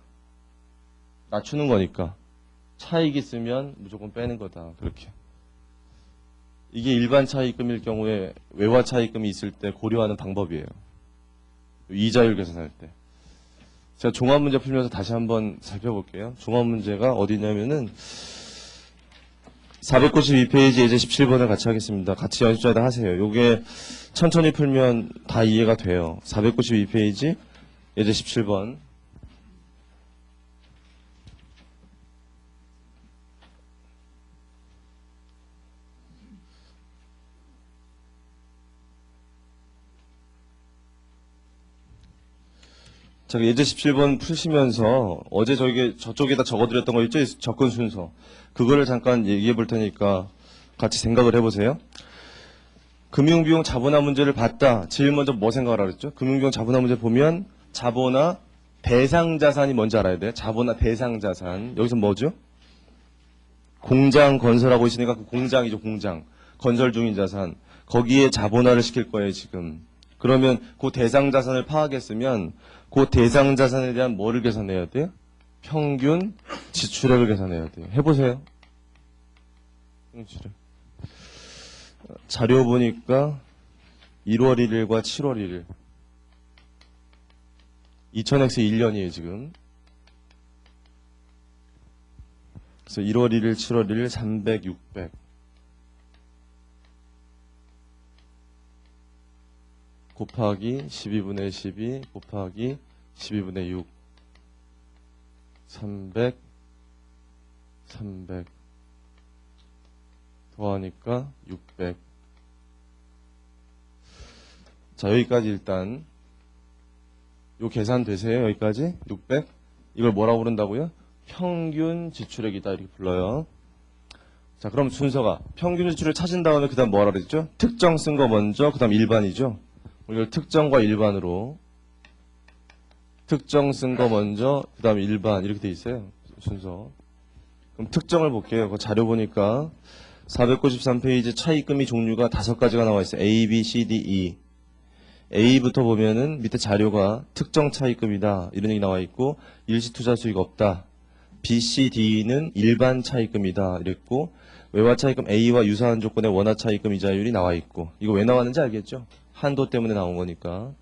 낮추는 거니까. 차익이 있으면 무조건 빼는 거다. 그렇게. 이게 일반 차익금일 경우에 외화 차익금이 있을 때 고려하는 방법이에요. 이자율 계산할 때. 제가 종합문제 풀면서 다시 한번 살펴볼게요. 종합문제가 어디냐면은 492페이지 예제 17번을 같이 하겠습니다. 같이 연습자에다 하세요. 요게 천천히 풀면 다 이해가 돼요. 492페이지 예제 17번. 자, 예제 17번 푸시면서 어제 저쪽에다 적어드렸던 거 있죠? 접근 순서. 그거를 잠깐 얘기해 볼 테니까 같이 생각을 해보세요. 금융비용 자본화 문제를 봤다. 제일 먼저 뭐 생각을 하랬죠? 금융비용 자본화 문제 보면 자본화 대상자산이 뭔지 알아야 돼. 자본화 대상자산. 여기서 뭐죠? 공장 건설하고 있으니까 그 공장이죠. 공장. 건설 중인 자산. 거기에 자본화를 시킬 거예요. 지금. 그러면 그 대상자산을 파악했으면 그 대상자산에 대한 뭐를 계산해야 돼요? 평균 지출액을 계산해야 돼요. 해보세요. 지출액. 자료 보니까 1월 1일과 7월 1일. 2000X 1년이에요, 지금. 그래서 1월 1일, 7월 1일 300, 600. 곱하기 12분의 12 곱하기 12분의 6 300 더하니까 600. 자, 여기까지 일단 요 계산 되세요? 여기까지 600. 이걸 뭐라고 부른다고요? 평균 지출액이다 이렇게 불러요. 자, 그럼 순서가 평균 지출을 찾은 다음에 그 다음 뭐라 그랬죠? 특정 쓴 거 먼저 그 다음 일반이죠. 이걸 특정과 일반으로 특정 쓴 거 먼저 그 다음에 일반 이렇게 돼 있어요. 순서. 그럼 특정을 볼게요. 그 자료 보니까 493페이지 차입금이 종류가 5가지가 나와 있어요. A, B, C, D, E. A부터 보면은 밑에 자료가 특정 차입금이다 이런 얘기 나와 있고 일시투자 수익 없다. B, C, D는 일반 차입금이다 이랬고 외화 차입금 A와 유사한 조건의 원화 차입금 이자율이 나와 있고 이거 왜 나왔는지 알겠죠? 한도 때문에 나온 거니까.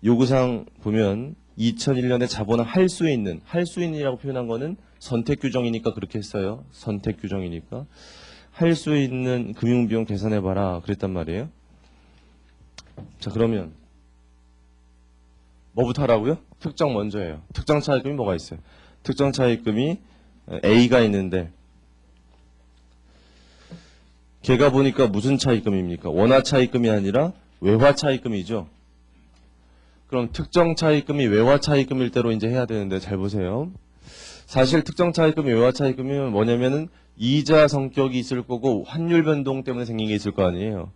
요구사항 보면 2001년에 자본화 할 수 있는이라고 표현한 거는 선택 규정이니까 그렇게 했어요. 선택 규정이니까. 할 수 있는 금융비용 계산해봐라. 그랬단 말이에요. 자, 그러면 뭐부터 하라고요? 특정 먼저 해요. 특정 차입금이 뭐가 있어요? 특정 차입금이 A가 있는데 걔가 보니까 무슨 차입금입니까? 원화 차입금이 아니라 외화 차입금이죠. 그럼 특정 차입금이 외화 차입금일 대로 이제 해야 되는데 잘 보세요. 사실 특정 차입금이 외화 차입금이면 뭐냐면은 이자 성격이 있을 거고 환율 변동 때문에 생긴 게 있을 거 아니에요.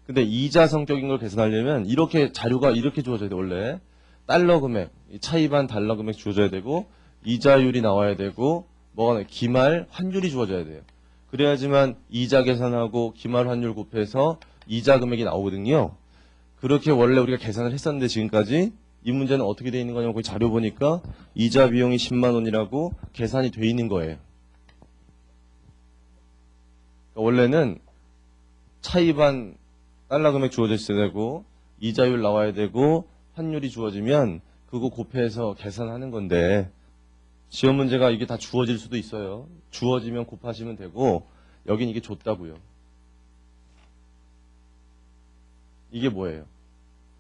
근데 이자 성격인 걸 계산하려면 이렇게 자료가 이렇게 주어져야 돼. 원래 달러 금액, 차입한 달러 금액 주어져야 되고 이자율이 나와야 되고 뭐가 나와요? 기말 환율이 주어져야 돼요. 그래야지만 이자 계산하고 기말 환율 곱해서 이자 금액이 나오거든요. 그렇게 원래 우리가 계산을 했었는데 지금까지 이 문제는 어떻게 돼 있는 거냐면 거기 자료 보니까 이자 비용이 10만 원이라고 계산이 돼 있는 거예요. 그러니까 원래는 차입한 달러 금액 주어져 있어야 되고 이자율 나와야 되고 환율이 주어지면 그거 곱해서 계산하는 건데 시험 문제가 이게 다 주어질 수도 있어요. 주어지면 곱하시면 되고 여긴 이게 줬다고요. 이게 뭐예요?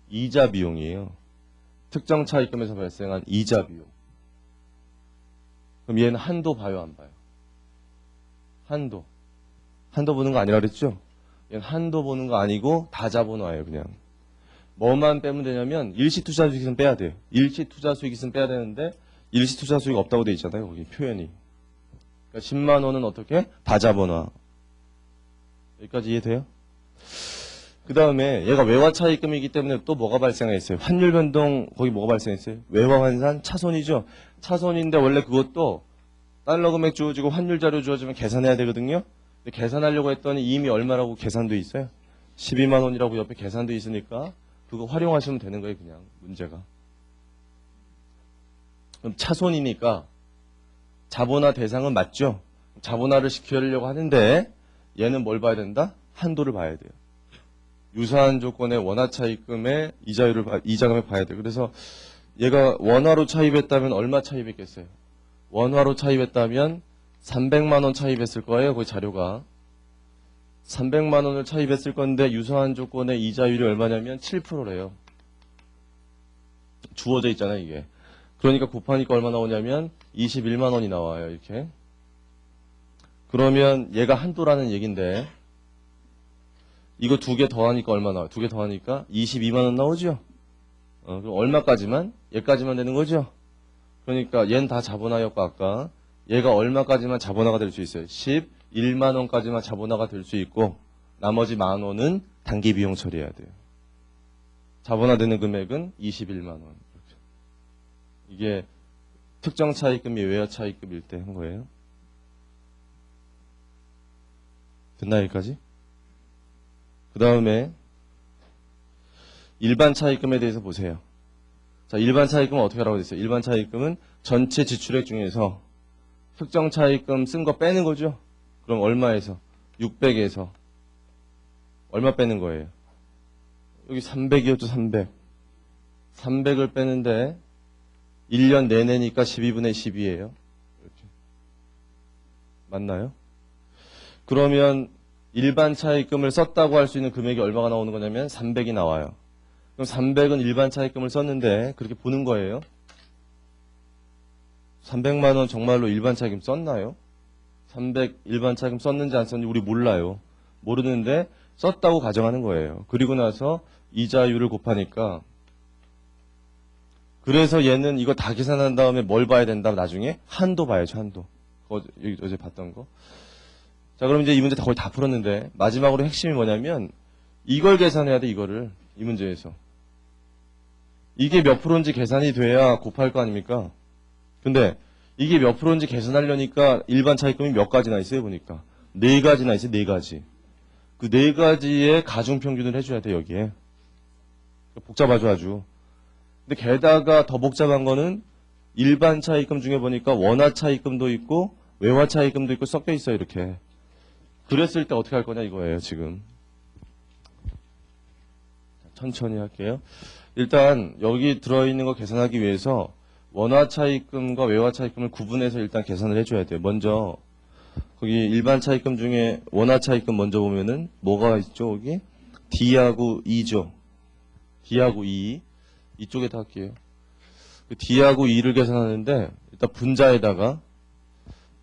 이자 비용이에요. 특정 차입금에서 발생한 이자 비용. 그럼 얘는 한도 봐요, 안 봐요? 한도. 한도 보는 거 아니라 그랬죠? 얘는 한도 보는 거 아니고 다 잡아놔요, 그냥. 뭐만 빼면 되냐면 일시투자 수익은 빼야 돼요. 일시투자 수익은 빼야 되는데 일시투자 수익 없다고 돼 있잖아요, 거기 표현이. 그러니까 10만 원은 어떻게? 다 잡아놔. 여기까지 이해돼요? 그 다음에 얘가 외화 차입금이기 때문에 또 뭐가 발생했어요? 환율 변동 거기 뭐가 발생했어요? 외화 환산 차손이죠. 차손인데 원래 그것도 달러 금액 주어지고 환율 자료 주어지면 계산해야 되거든요. 근데 계산하려고 했더니 이미 얼마라고 계산돼 있어요? 12만 원이라고 옆에 계산돼 있으니까 그거 활용하시면 되는 거예요, 그냥 문제가. 그럼 차손이니까 자본화 대상은 맞죠? 자본화를 시키려고 하는데 얘는 뭘 봐야 된다? 한도를 봐야 돼요. 유사한 조건의 원화 차입금의 이자금을 봐야 돼요. 그래서 얘가 원화로 차입했다면 얼마 차입했겠어요? 원화로 차입했다면 300만 원 차입했을 거예요. 그 자료가. 300만 원을 차입했을 건데 유사한 조건의 이자율이 얼마냐면 7%래요. 주어져 있잖아요, 이게. 그러니까 곱하니까 얼마 나오냐면 21만 원이 나와요, 이렇게. 그러면 얘가 한도라는 얘긴데 이거 두 개 더하니까 얼마 나와요? 두 개 더하니까 22만 원 나오죠? 그럼 얼마까지만? 얘까지만 되는 거죠? 그러니까 얘는 다 자본화였고 아까 얘가 얼마까지만 자본화가 될 수 있어요? 11만 원까지만 자본화가 될 수 있고 나머지 만 원은 단기 비용 처리해야 돼요. 자본화되는 금액은 21만 원. 이게 특정 차입금이 외화 차입금일 때 한 거예요. 됐나 여기까지? 그 다음에 일반 차입금에 대해서 보세요. 자, 일반 차입금은 어떻게 하라고 됐어요? 일반 차입금은 전체 지출액 중에서 특정 차입금 쓴 거 빼는 거죠? 그럼 얼마에서? 600에서 얼마 빼는 거예요? 여기 300이었죠, 300. 300을 빼는데 1년 내내니까 12분의 10이에요. 이렇게. 맞나요? 그러면 일반 차입금을 썼다고 할 수 있는 금액이 얼마가 나오는 거냐면 300이 나와요. 그럼 300은 일반 차입금을 썼는데 그렇게 보는 거예요. 300만 원 정말로 일반 차입금 썼나요? 300 일반 차입금 썼는지 안 썼는지 우리 몰라요. 모르는데 썼다고 가정하는 거예요. 그리고 나서 이자율을 곱하니까 그래서 얘는 이거 다 계산한 다음에 뭘 봐야 된다 나중에? 한도 봐야죠, 한도. 어제 봤던 거. 자, 그럼 이제 이 문제 거의 다 풀었는데 마지막으로 핵심이 뭐냐면 이걸 계산해야 돼, 이거를. 이 문제에서. 이게 몇 프로인지 계산이 돼야 곱할 거 아닙니까? 근데 이게 몇 프로인지 계산하려니까 일반 차입금이 몇 가지나 있어요, 보니까. 네 가지나 있어요, 네 가지. 그 네 가지의 가중평균을 해줘야 돼, 여기에. 복잡하죠, 아주. 근데 게다가 더 복잡한 거는 일반 차입금 중에 보니까 원화 차입금도 있고 외화 차입금도 있고 섞여 있어요, 이렇게. 그랬을 때 어떻게 할 거냐 이거예요, 지금. 천천히 할게요. 일단 여기 들어있는 거 계산하기 위해서 원화 차입금과 외화 차입금을 구분해서 일단 계산을 해줘야 돼요. 먼저 거기 일반 차입금 중에 원화 차입금 먼저 보면은 뭐가 있죠? 여기 D하고 E죠. D하고 E 이쪽에다 할게요. 그 D하고 E를 계산하는데 일단 분자에다가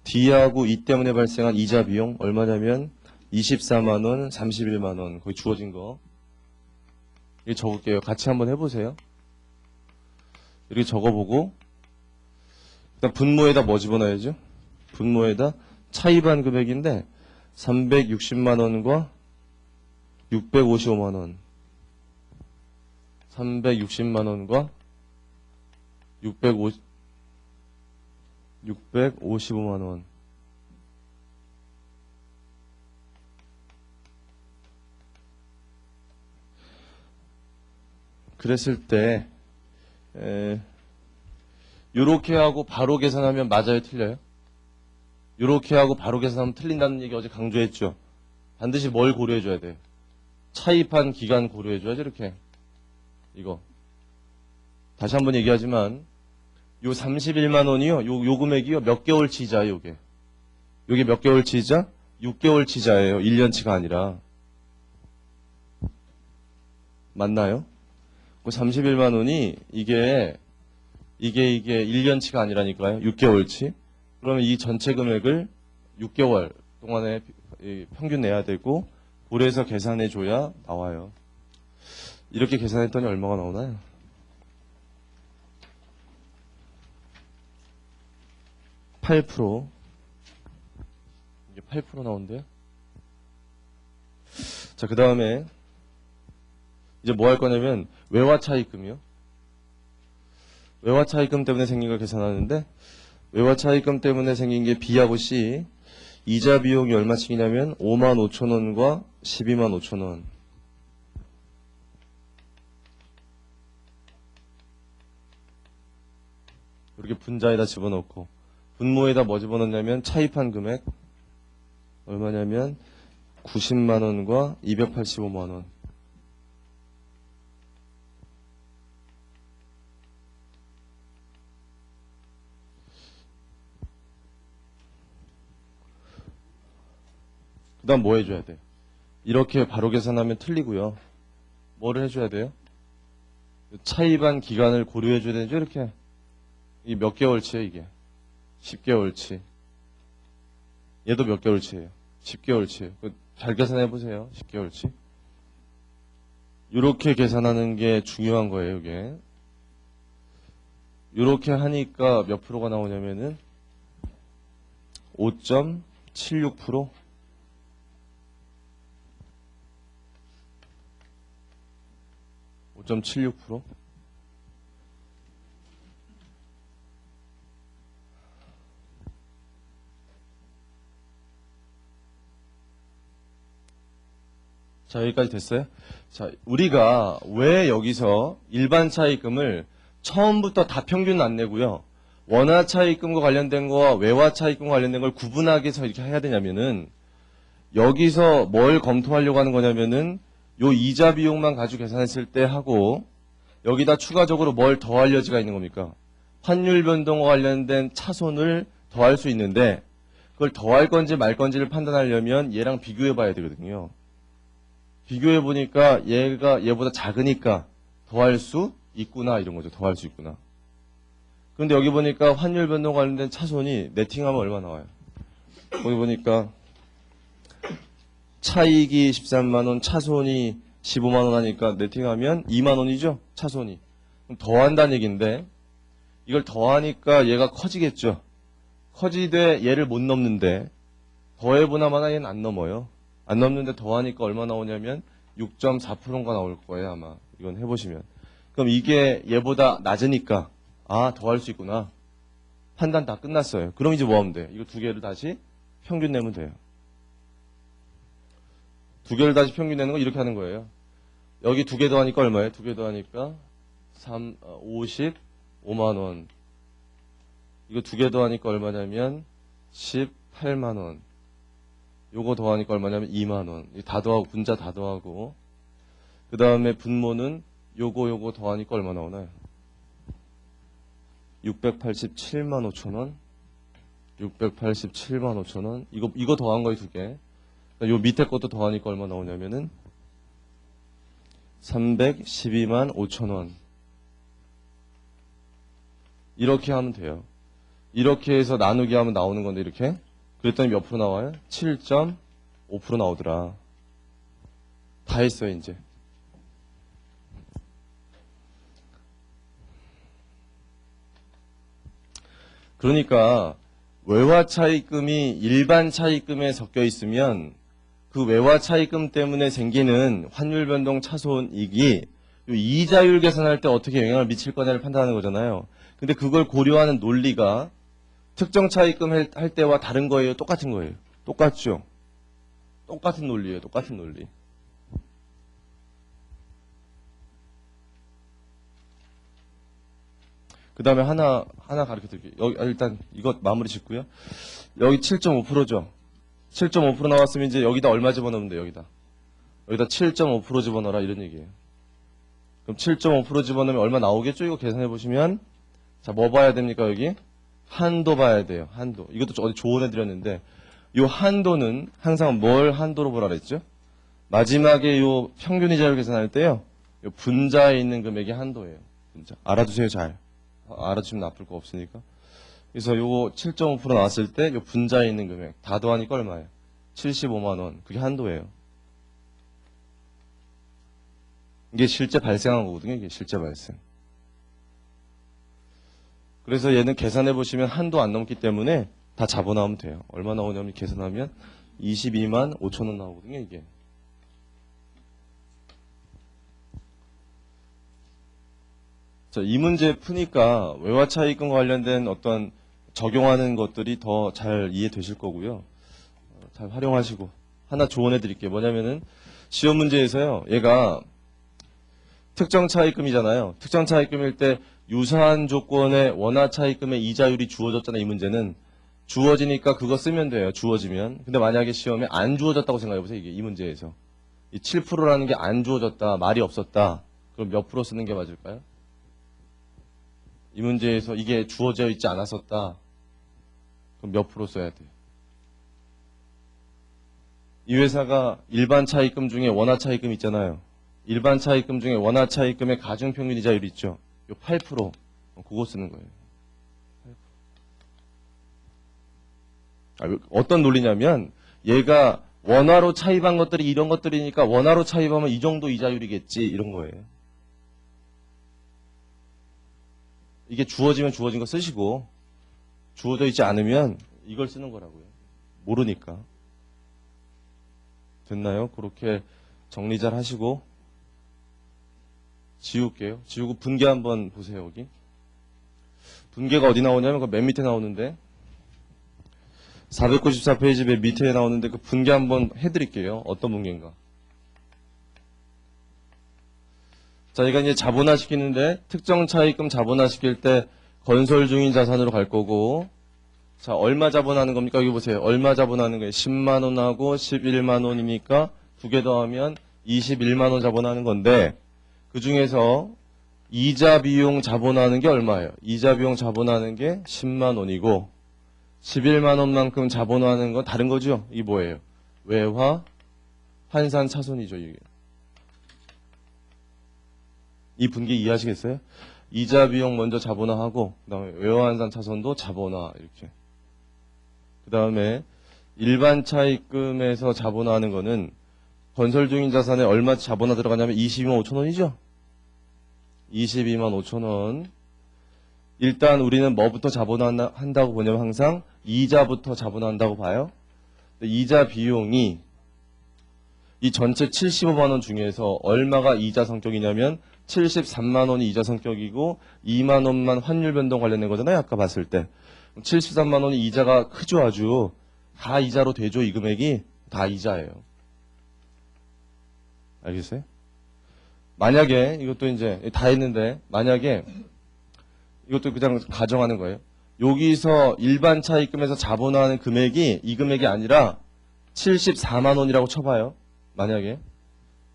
D하고 E 때문에 발생한 이자 비용 얼마냐면 24만 원, 31만 원 거기 주어진 거 이렇게 적을게요. 같이 한번 해보세요. 이렇게 적어보고 일단 분모에다 뭐 집어넣어야죠? 분모에다 차입한 금액인데 360만 원과 655만 원 360만 원과 655만 원 그랬을 때 요렇게 하고 바로 계산하면 맞아요, 틀려요? 요렇게 하고 바로 계산하면 틀린다는 얘기 어제 강조했죠. 반드시 뭘 고려해줘야 돼? 차입한 기간 고려해줘야죠, 이렇게. 이거. 다시 한번 얘기하지만 요 31만 원이요. 요 금액이요. 몇 개월치이자예요, 요게. 요게 몇 개월치이자? 6개월치이자예요. 1년치가 아니라. 맞나요? 그 31만 원이 이게 1년치가 아니라니까요. 6개월치. 그러면 이 전체 금액을 6개월 동안에 평균 내야 되고 고래해서 계산해 줘야 나와요. 이렇게 계산했더니 얼마가 나오나요? 8%. 이게 8% 나온대요. 자, 그 다음에 이제 뭐 할 거냐면 외화 차입금이요. 외화 차입금 때문에 생긴 걸 계산하는데 외화 차입금 때문에 생긴 게 B하고 C 이자 비용이 얼마씩이냐면 5만 5천 원과 12만 5천 원. 이렇게 분자에다 집어넣고 분모에다 뭐 집어넣냐면 차입한 금액 얼마냐면 90만 원과 285만 원. 그 다음 뭐 해줘야 돼? 이렇게 바로 계산하면 틀리고요. 뭐를 해줘야 돼요? 차입한 기간을 고려해줘야 되죠, 이렇게. 이 몇 개월치예요, 이게? 10개월치. 얘도 몇 개월치예요? 10개월치예요. 잘 계산해보세요, 10개월치. 이렇게 계산하는 게 중요한 거예요, 이게. 이렇게 하니까 몇 프로가 나오냐면은 5.76%? 5.76%? 자, 여기까지 됐어요? 자, 우리가 왜 여기서 일반 차입금을 처음부터 다 평균 안 내고요. 원화 차입금과 관련된 거와 외화 차입금과 관련된 걸 구분하게 해서 이렇게 해야 되냐면은 여기서 뭘 검토하려고 하는 거냐면은 요 이자 비용만 가지고 계산했을 때 하고 여기다 추가적으로 뭘 더할 여지가 있는 겁니까? 환율 변동과 관련된 차손을 더할 수 있는데 그걸 더할 건지 말 건지를 판단하려면 얘랑 비교해 봐야 되거든요. 비교해 보니까 얘가 얘보다 작으니까 더할 수 있구나 이런 거죠. 더할 수 있구나. 그런데 여기 보니까 환율 변동 관련된 차손이 네팅하면 얼마 나와요? 거기 보니까 차익이 13만 원, 차손이 15만 원 하니까 네팅하면 2만 원이죠. 차손이. 그럼 더한다는 얘기인데 이걸 더하니까 얘가 커지겠죠. 커지되 얘를 못 넘는데 더해보나 마나 얘는 안 넘어요. 안 넘는데 더하니까 얼마 나오냐면 6.4%인가 나올 거예요, 아마. 이건 해보시면. 그럼 이게 얘보다 낮으니까, 아, 더 할 수 있구나. 판단 다 끝났어요. 그럼 이제 뭐 하면 돼요? 이거 두 개를 다시 평균 내면 돼요. 두 개를 다시 평균 내는 건 이렇게 하는 거예요. 여기 두 개 더하니까 얼마예요? 두 개 더하니까 55만원. 이거 두 개 더하니까 얼마냐면 18만원. 요거 더하니까 얼마냐면 2만원. 다 더하고, 분자 다 더하고. 그 다음에 분모는 요거 더하니까 얼마 나오나요? 687만 5천원. 687만 5천원. 이거 더한 거예요, 두 개. 요 밑에 것도 더하니까 얼마 나오냐면은 312만 5천원. 이렇게 하면 돼요. 이렇게 해서 나누기 하면 나오는 건데, 이렇게. 그랬더니 몇 프로 나와요? 7.5% 나오더라. 다 했어요, 이제. 그러니까 외화 차입금이 일반 차입금에 섞여 있으면 그 외화 차입금 때문에 생기는 환율 변동 차손익이 이자율 계산할 때 어떻게 영향을 미칠 거냐를 판단하는 거잖아요. 근데 그걸 고려하는 논리가 특정 차입금 할 때와 다른 거예요? 똑같은 거예요? 똑같죠? 똑같은 논리예요. 똑같은 논리. 그 다음에 하나 가르쳐 드릴게요. 여기, 일단 이것 마무리 짓고요. 여기 7.5%죠? 7.5% 나왔으면 이제 여기다 얼마 집어넣으면 돼요, 여기다 7.5% 집어넣어라, 이런 얘기예요. 그럼 7.5% 집어넣으면 얼마 나오겠죠? 이거 계산해 보시면. 자, 뭐 봐야 됩니까, 여기? 한도 봐야 돼요, 한도. 이것도 어디 조언해 드렸는데, 요 한도는 항상 뭘 한도로 보라 그랬죠? 마지막에 요 평균 이자율 계산할 때요, 요 분자에 있는 금액이 한도예요. 분자. 알아두세요, 잘. 알아두시면 나쁠 거 없으니까. 그래서 요거 7.5% 나왔을 때 요 분자에 있는 금액 다 더하니까 얼마예요? 75만 원. 그게 한도예요. 이게 실제 발생한 거거든요. 이게 실제 발생. 그래서 얘는 계산해 보시면 한도 안 넘기 때문에 다 잡아나오면 돼요. 얼마 나오냐면 계산하면 22만 5천 원 나오거든요. 이게. 자, 이 문제 푸니까 외화 차익금과 관련된 어떤 적용하는 것들이 더 잘 이해되실 거고요. 잘 활용하시고. 하나 조언해 드릴게요. 뭐냐면은 시험 문제에서요. 얘가 특정 차익금이잖아요. 특정 차익금일 때 유사한 조건의 원화 차익금의 이자율이 주어졌잖아요. 이 문제는. 주어지니까 그거 쓰면 돼요. 주어지면. 근데 만약에 시험에 안 주어졌다고 생각해 보세요. 이게 이 문제에서. 이 7%라는 게 안 주어졌다. 말이 없었다. 그럼 몇 프로 쓰는 게 맞을까요? 이 문제에서 이게 주어져 있지 않았었다. 그럼 몇 프로 써야 돼요? 이 회사가 일반 차입금 중에 원화 차입금 있잖아요. 일반 차입금 중에 원화 차입금의 가중평균 이자율 있죠. 요 8%. 그거 쓰는 거예요. 8%. 어떤 논리냐면 얘가 원화로 차입한 것들이 이런 것들이니까 원화로 차입하면 이 정도 이자율이겠지. 이런 거예요. 이게 주어지면 주어진 거 쓰시고 주어져 있지 않으면 이걸 쓰는 거라고요. 모르니까. 됐나요? 그렇게 정리 잘 하시고 지울게요. 지우고 분계 한번 보세요. 여기. 분계가 어디 나오냐면 그 맨 밑에 나오는데 494페이지 맨 밑에 나오는데 그 분계 한번 해드릴게요. 어떤 분계인가. 자, 이거 이제 자본화 시키는데 특정 차입금 자본화 시킬 때 건설 중인 자산으로 갈 거고, 자, 얼마 자본하는 겁니까? 여기 보세요. 얼마 자본하는 거예요? 10만 원하고 11만 원이니까 두 개 더하면 21만 원 자본하는 건데, 그 중에서 이자 비용 자본하는 게 얼마예요? 이자 비용 자본하는 게 10만 원이고 11만 원만큼 자본하는 건 다른 거죠? 이게 뭐예요? 외화 환산 차손이죠. 이게. 이 분계 이해하시겠어요? 이자 비용 먼저 자본화하고 그다음에 외화 환산 차손도 자본화 이렇게. 그다음에 일반 차입금에서 자본화하는 거는 건설 중인 자산에 얼마 자본화 들어가냐면 22만 5천 원이죠? 22만 5천 원. 일단 우리는 뭐부터 자본화한다고 보냐면 항상 이자부터 자본화한다고 봐요. 이자 비용이 이 전체 75만 원 중에서 얼마가 이자 성격이냐면 73만 원이 이자 성격이고 2만 원만 환율 변동 관련된 거잖아요. 아까 봤을 때. 73만 원이 이자가 크죠, 아주. 다 이자로 되죠, 이 금액이. 다 이자예요. 알겠어요? 만약에 이것도 이제 다 했는데 만약에 이것도 그냥 가정하는 거예요. 여기서 일반 차입금에서 자본화하는 금액이 이 금액이 아니라 74만 원이라고 쳐봐요. 만약에.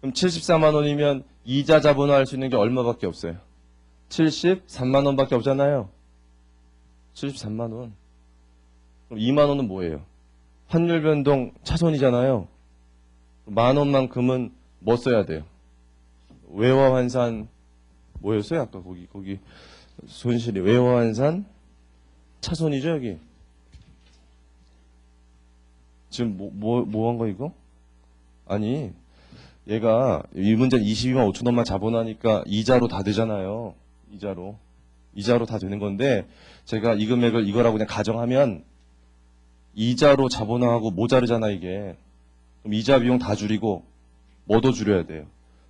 그럼 74만 원이면 이자 자본화할 수 있는 게 얼마밖에 없어요? 73만 원밖에 없잖아요. 73만 원. 그럼 2만 원은 뭐예요? 환율 변동 차손이잖아요. 만 원만큼은 뭐 써야 돼요? 외화 환산 뭐였어요? 아까 거기 손실이 외화 환산 차손이죠, 여기. 지금 뭐 한 거 이거? 아니, 얘가 이 문제는 22만 5천 원만 자본하니까 이자로 다 되잖아요. 이자로 다 되는 건데 제가 이 금액을 이거라고 그냥 가정하면 이자로 자본화하고 모자르잖아 이게. 그럼 이자 비용 다 줄이고 뭐도 줄여야 돼요?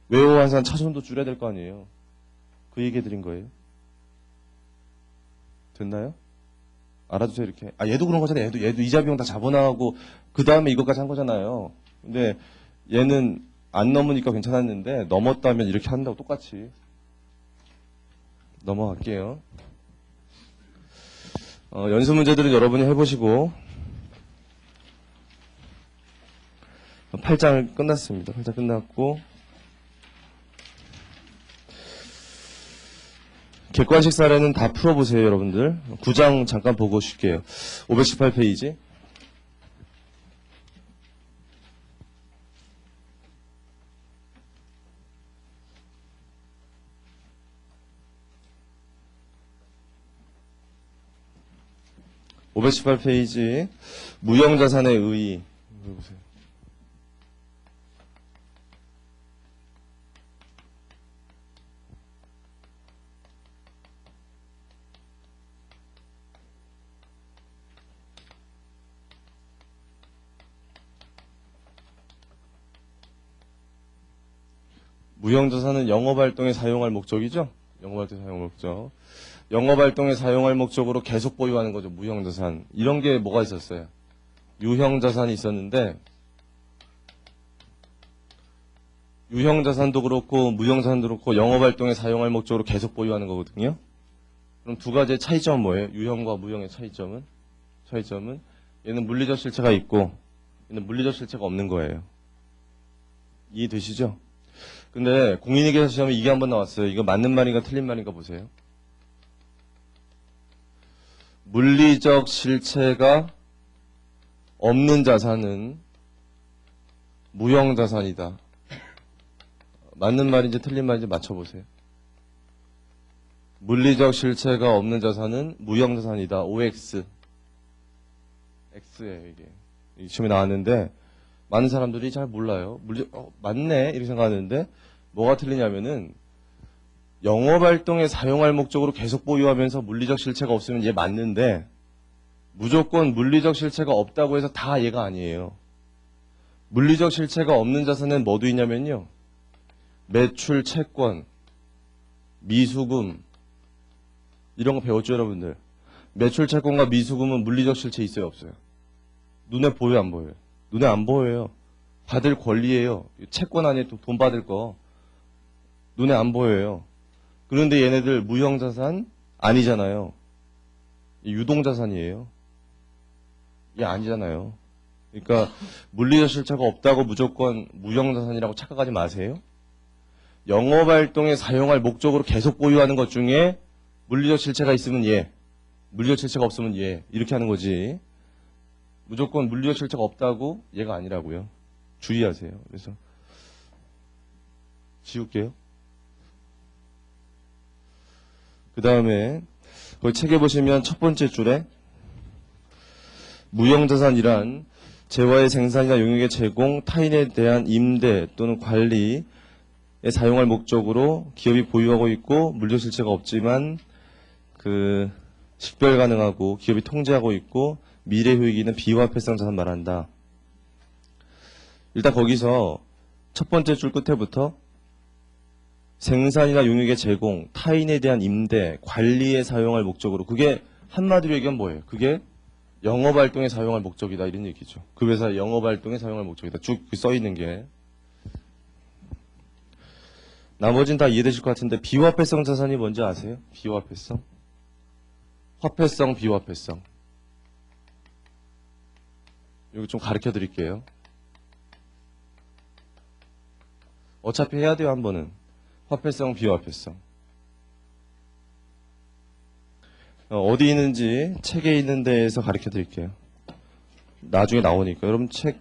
외화 환산 차손도 줄여야 될 거 아니에요. 그 얘기 해드린 거예요. 됐나요? 알아두세요 이렇게. 아 얘도 그런 거잖아요. 얘도 이자 비용 다 자본화하고 그 다음에 이것까지 한 거잖아요. 근데 얘는 안 넘으니까 괜찮았는데 넘었다면 이렇게 한다고 똑같이. 넘어갈게요. 연습 문제들은 여러분이 해보시고 8장 끝났습니다. 8장 끝났고 객관식 사례는 다 풀어보세요, 여러분들. 9장 잠깐 보고 쉴게요. 518페이지. (518페이지) 무형자산의 의의. 보세요. 무형자산은 영업활동에 사용할 목적이죠? 영업활동에 사용할 목적. 영업활동에 사용할 목적으로 계속 보유하는 거죠. 무형자산. 이런 게 뭐가 있었어요? 유형자산이 있었는데 유형자산도 그렇고 무형자산도 그렇고 영업활동에 사용할 목적으로 계속 보유하는 거거든요. 그럼 두 가지의 차이점은 뭐예요? 유형과 무형의 차이점은 얘는 물리적 실체가 있고 얘는 물리적 실체가 없는 거예요. 이해되시죠? 근데 공인회계사 시험에 이게 한번 나왔어요. 이거 맞는 말인가 틀린 말인가 보세요. 물리적 실체가 없는 자산은 무형자산이다. 맞는 말인지 틀린 말인지 맞춰보세요. 물리적 실체가 없는 자산은 무형자산이다. OX. X예요, 이게. 시험에 나왔는데 많은 사람들이 잘 몰라요. 맞네 이렇게 생각하는데 뭐가 틀리냐면은 영업활동에 사용할 목적으로 계속 보유하면서 물리적 실체가 없으면 얘 맞는데 무조건 물리적 실체가 없다고 해서 다 얘가 아니에요. 물리적 실체가 없는 자산은 뭐도 있냐면요. 매출, 채권, 미수금 이런 거 배웠죠 여러분들. 매출, 채권과 미수금은 물리적 실체 있어요 없어요? 눈에 보여요 안 보여요? 눈에 안 보여요. 받을 권리예요. 채권 안에 돈 받을 거. 눈에 안 보여요. 그런데 얘네들 무형자산 아니잖아요. 유동자산이에요. 얘 아니잖아요. 그러니까 물리적 실체가 없다고 무조건 무형자산이라고 착각하지 마세요. 영업활동에 사용할 목적으로 계속 보유하는 것 중에 물리적 실체가 있으면 얘, 물리적 실체가 없으면 얘 이렇게 하는 거지. 무조건 물리적 실체가 없다고 얘가 아니라고요. 주의하세요. 그래서 지울게요. 그 다음에 거기 책에 보시면 첫 번째 줄에 무형자산이란 재화의 생산이나 용역의 제공, 타인에 대한 임대 또는 관리에 사용할 목적으로 기업이 보유하고 있고 물리적 실체가 없지만 그 식별 가능하고 기업이 통제하고 있고 미래 효익이 있는 비화폐성 자산 말한다. 일단 거기서 첫 번째 줄 끝에부터 생산이나 용역의 제공, 타인에 대한 임대, 관리에 사용할 목적으로, 그게 한마디로 얘기하면 뭐예요? 그게 영업활동에 사용할 목적이다, 이런 얘기죠. 그 회사의 영업활동에 사용할 목적이다. 쭉 써있는 게. 나머지는 다 이해되실 것 같은데, 비화폐성 자산이 뭔지 아세요? 비화폐성? 화폐성, 비화폐성. 여기 좀 가르쳐 드릴게요. 어차피 해야 돼요, 한 번은. 화폐성, 비화폐성. 어디 있는지 책에 있는 데에서 가르쳐 드릴게요. 나중에 나오니까. 여러분 책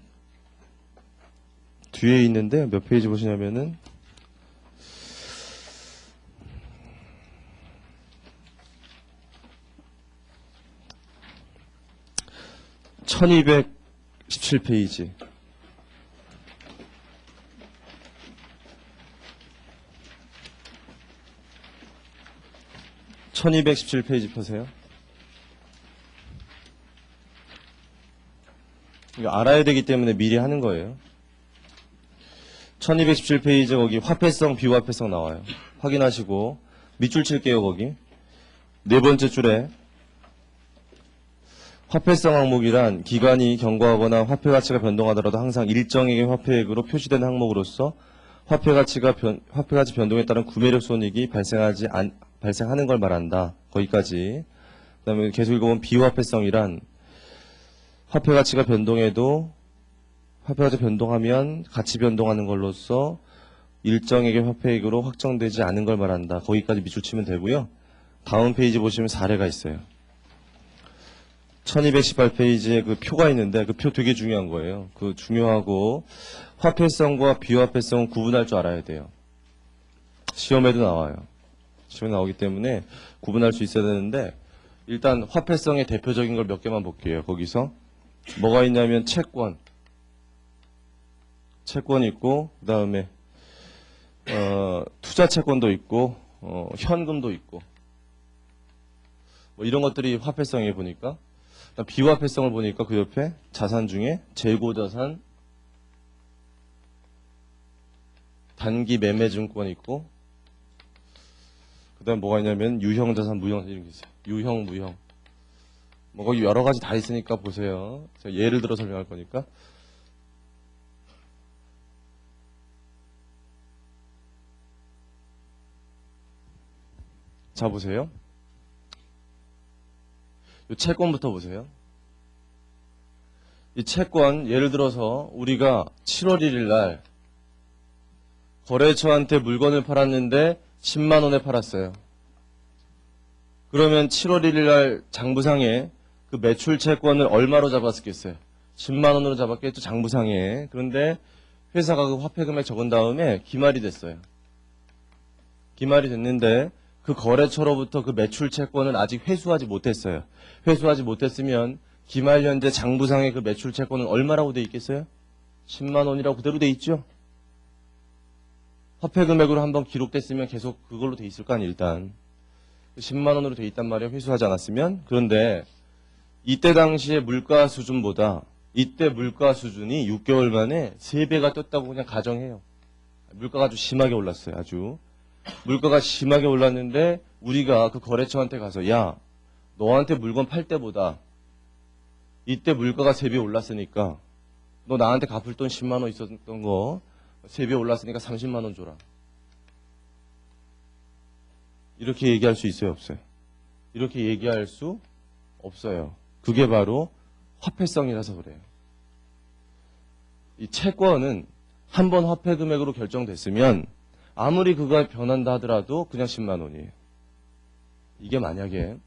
뒤에 있는데 몇 페이지 보시냐면은 1217페이지. (1217페이지) 펴세요. 이거 알아야 되기 때문에 미리 하는 거예요. 1217페이지 거기 화폐성, 비화폐성 나와요. 확인하시고 밑줄 칠게요. 거기 네 번째 줄에 화폐성 항목이란 기간이 경과하거나 화폐 가치가 변동하더라도 항상 일정액의 화폐액으로 표시되는 항목으로서 화폐 가치 변동에 따른 구매력 손익이 발생하는 걸 말한다. 거기까지. 그다음에 계속 읽어보면 비화폐성이란 화폐 가치가 변동해도 화폐 가치가 변동하면 가치 변동하는 걸로써 일정액의 화폐액으로 확정되지 않은 걸 말한다. 거기까지 밑줄 치면 되고요. 다음 페이지 보시면 사례가 있어요. 1218페이지에 그 표가 있는데 그 표 되게 중요한 거예요. 그 중요하고 화폐성과 비화폐성은 구분할 줄 알아야 돼요. 시험에도 나와요. 시험에 나오기 때문에 구분할 수 있어야 되는데 일단 화폐성의 대표적인 걸 몇 개만 볼게요. 거기서 뭐가 있냐면 채권 있고 그 다음에 투자 채권도 있고 현금도 있고 뭐 이런 것들이 화폐성에 보니까 비화폐성을 보니까 그 옆에 자산 중에 재고자산, 단기 매매증권 있고 그 다음에 뭐가 있냐면 유형자산, 무형자산 이런 게 있어요. 유형, 무형. 뭐 거기 여러 가지 다 있으니까 보세요. 제가 예를 들어 설명할 거니까. 자, 보세요. 이 채권부터 보세요. 이 채권, 예를 들어서 우리가 7월 1일 날 거래처한테 물건을 팔았는데 10만 원에 팔았어요. 그러면 7월 1일 날 장부상에 그 매출 채권을 얼마로 잡았겠어요? 10만 원으로 잡았겠죠, 장부상에. 그런데 회사가 그 화폐 금액 적은 다음에 기말이 됐어요. 기말이 됐는데 그 거래처로부터 그 매출 채권을 아직 회수하지 못했어요. 회수하지 못했으면 기말 현재 장부상에 그 매출 채권은 얼마라고 돼 있겠어요? 10만 원이라고 그대로 돼 있죠? 화폐 금액으로 한번 기록됐으면 계속 그걸로 돼 있을 거 아니에요, 일단. 10만 원으로 돼 있단 말이에요, 회수하지 않았으면. 그런데 이때 당시의 물가 수준보다 이때 물가 수준이 6개월 만에 3배가 떴다고 그냥 가정해요. 물가가 아주 심하게 올랐어요, 아주. 물가가 심하게 올랐는데 우리가 그 거래처한테 가서 야, 너한테 물건 팔 때보다 이때 물가가 3배 올랐으니까 너 나한테 갚을 돈 10만 원 있었던 거 3배 올랐으니까 30만 원 줘라. 이렇게 얘기할 수 있어요, 없어요? 이렇게 얘기할 수 없어요. 그게 바로 화폐성이라서 그래요. 이 채권은 한 번 화폐 금액으로 결정됐으면 아무리 그가 변한다 하더라도 그냥 10만 원이에요. 이게 만약에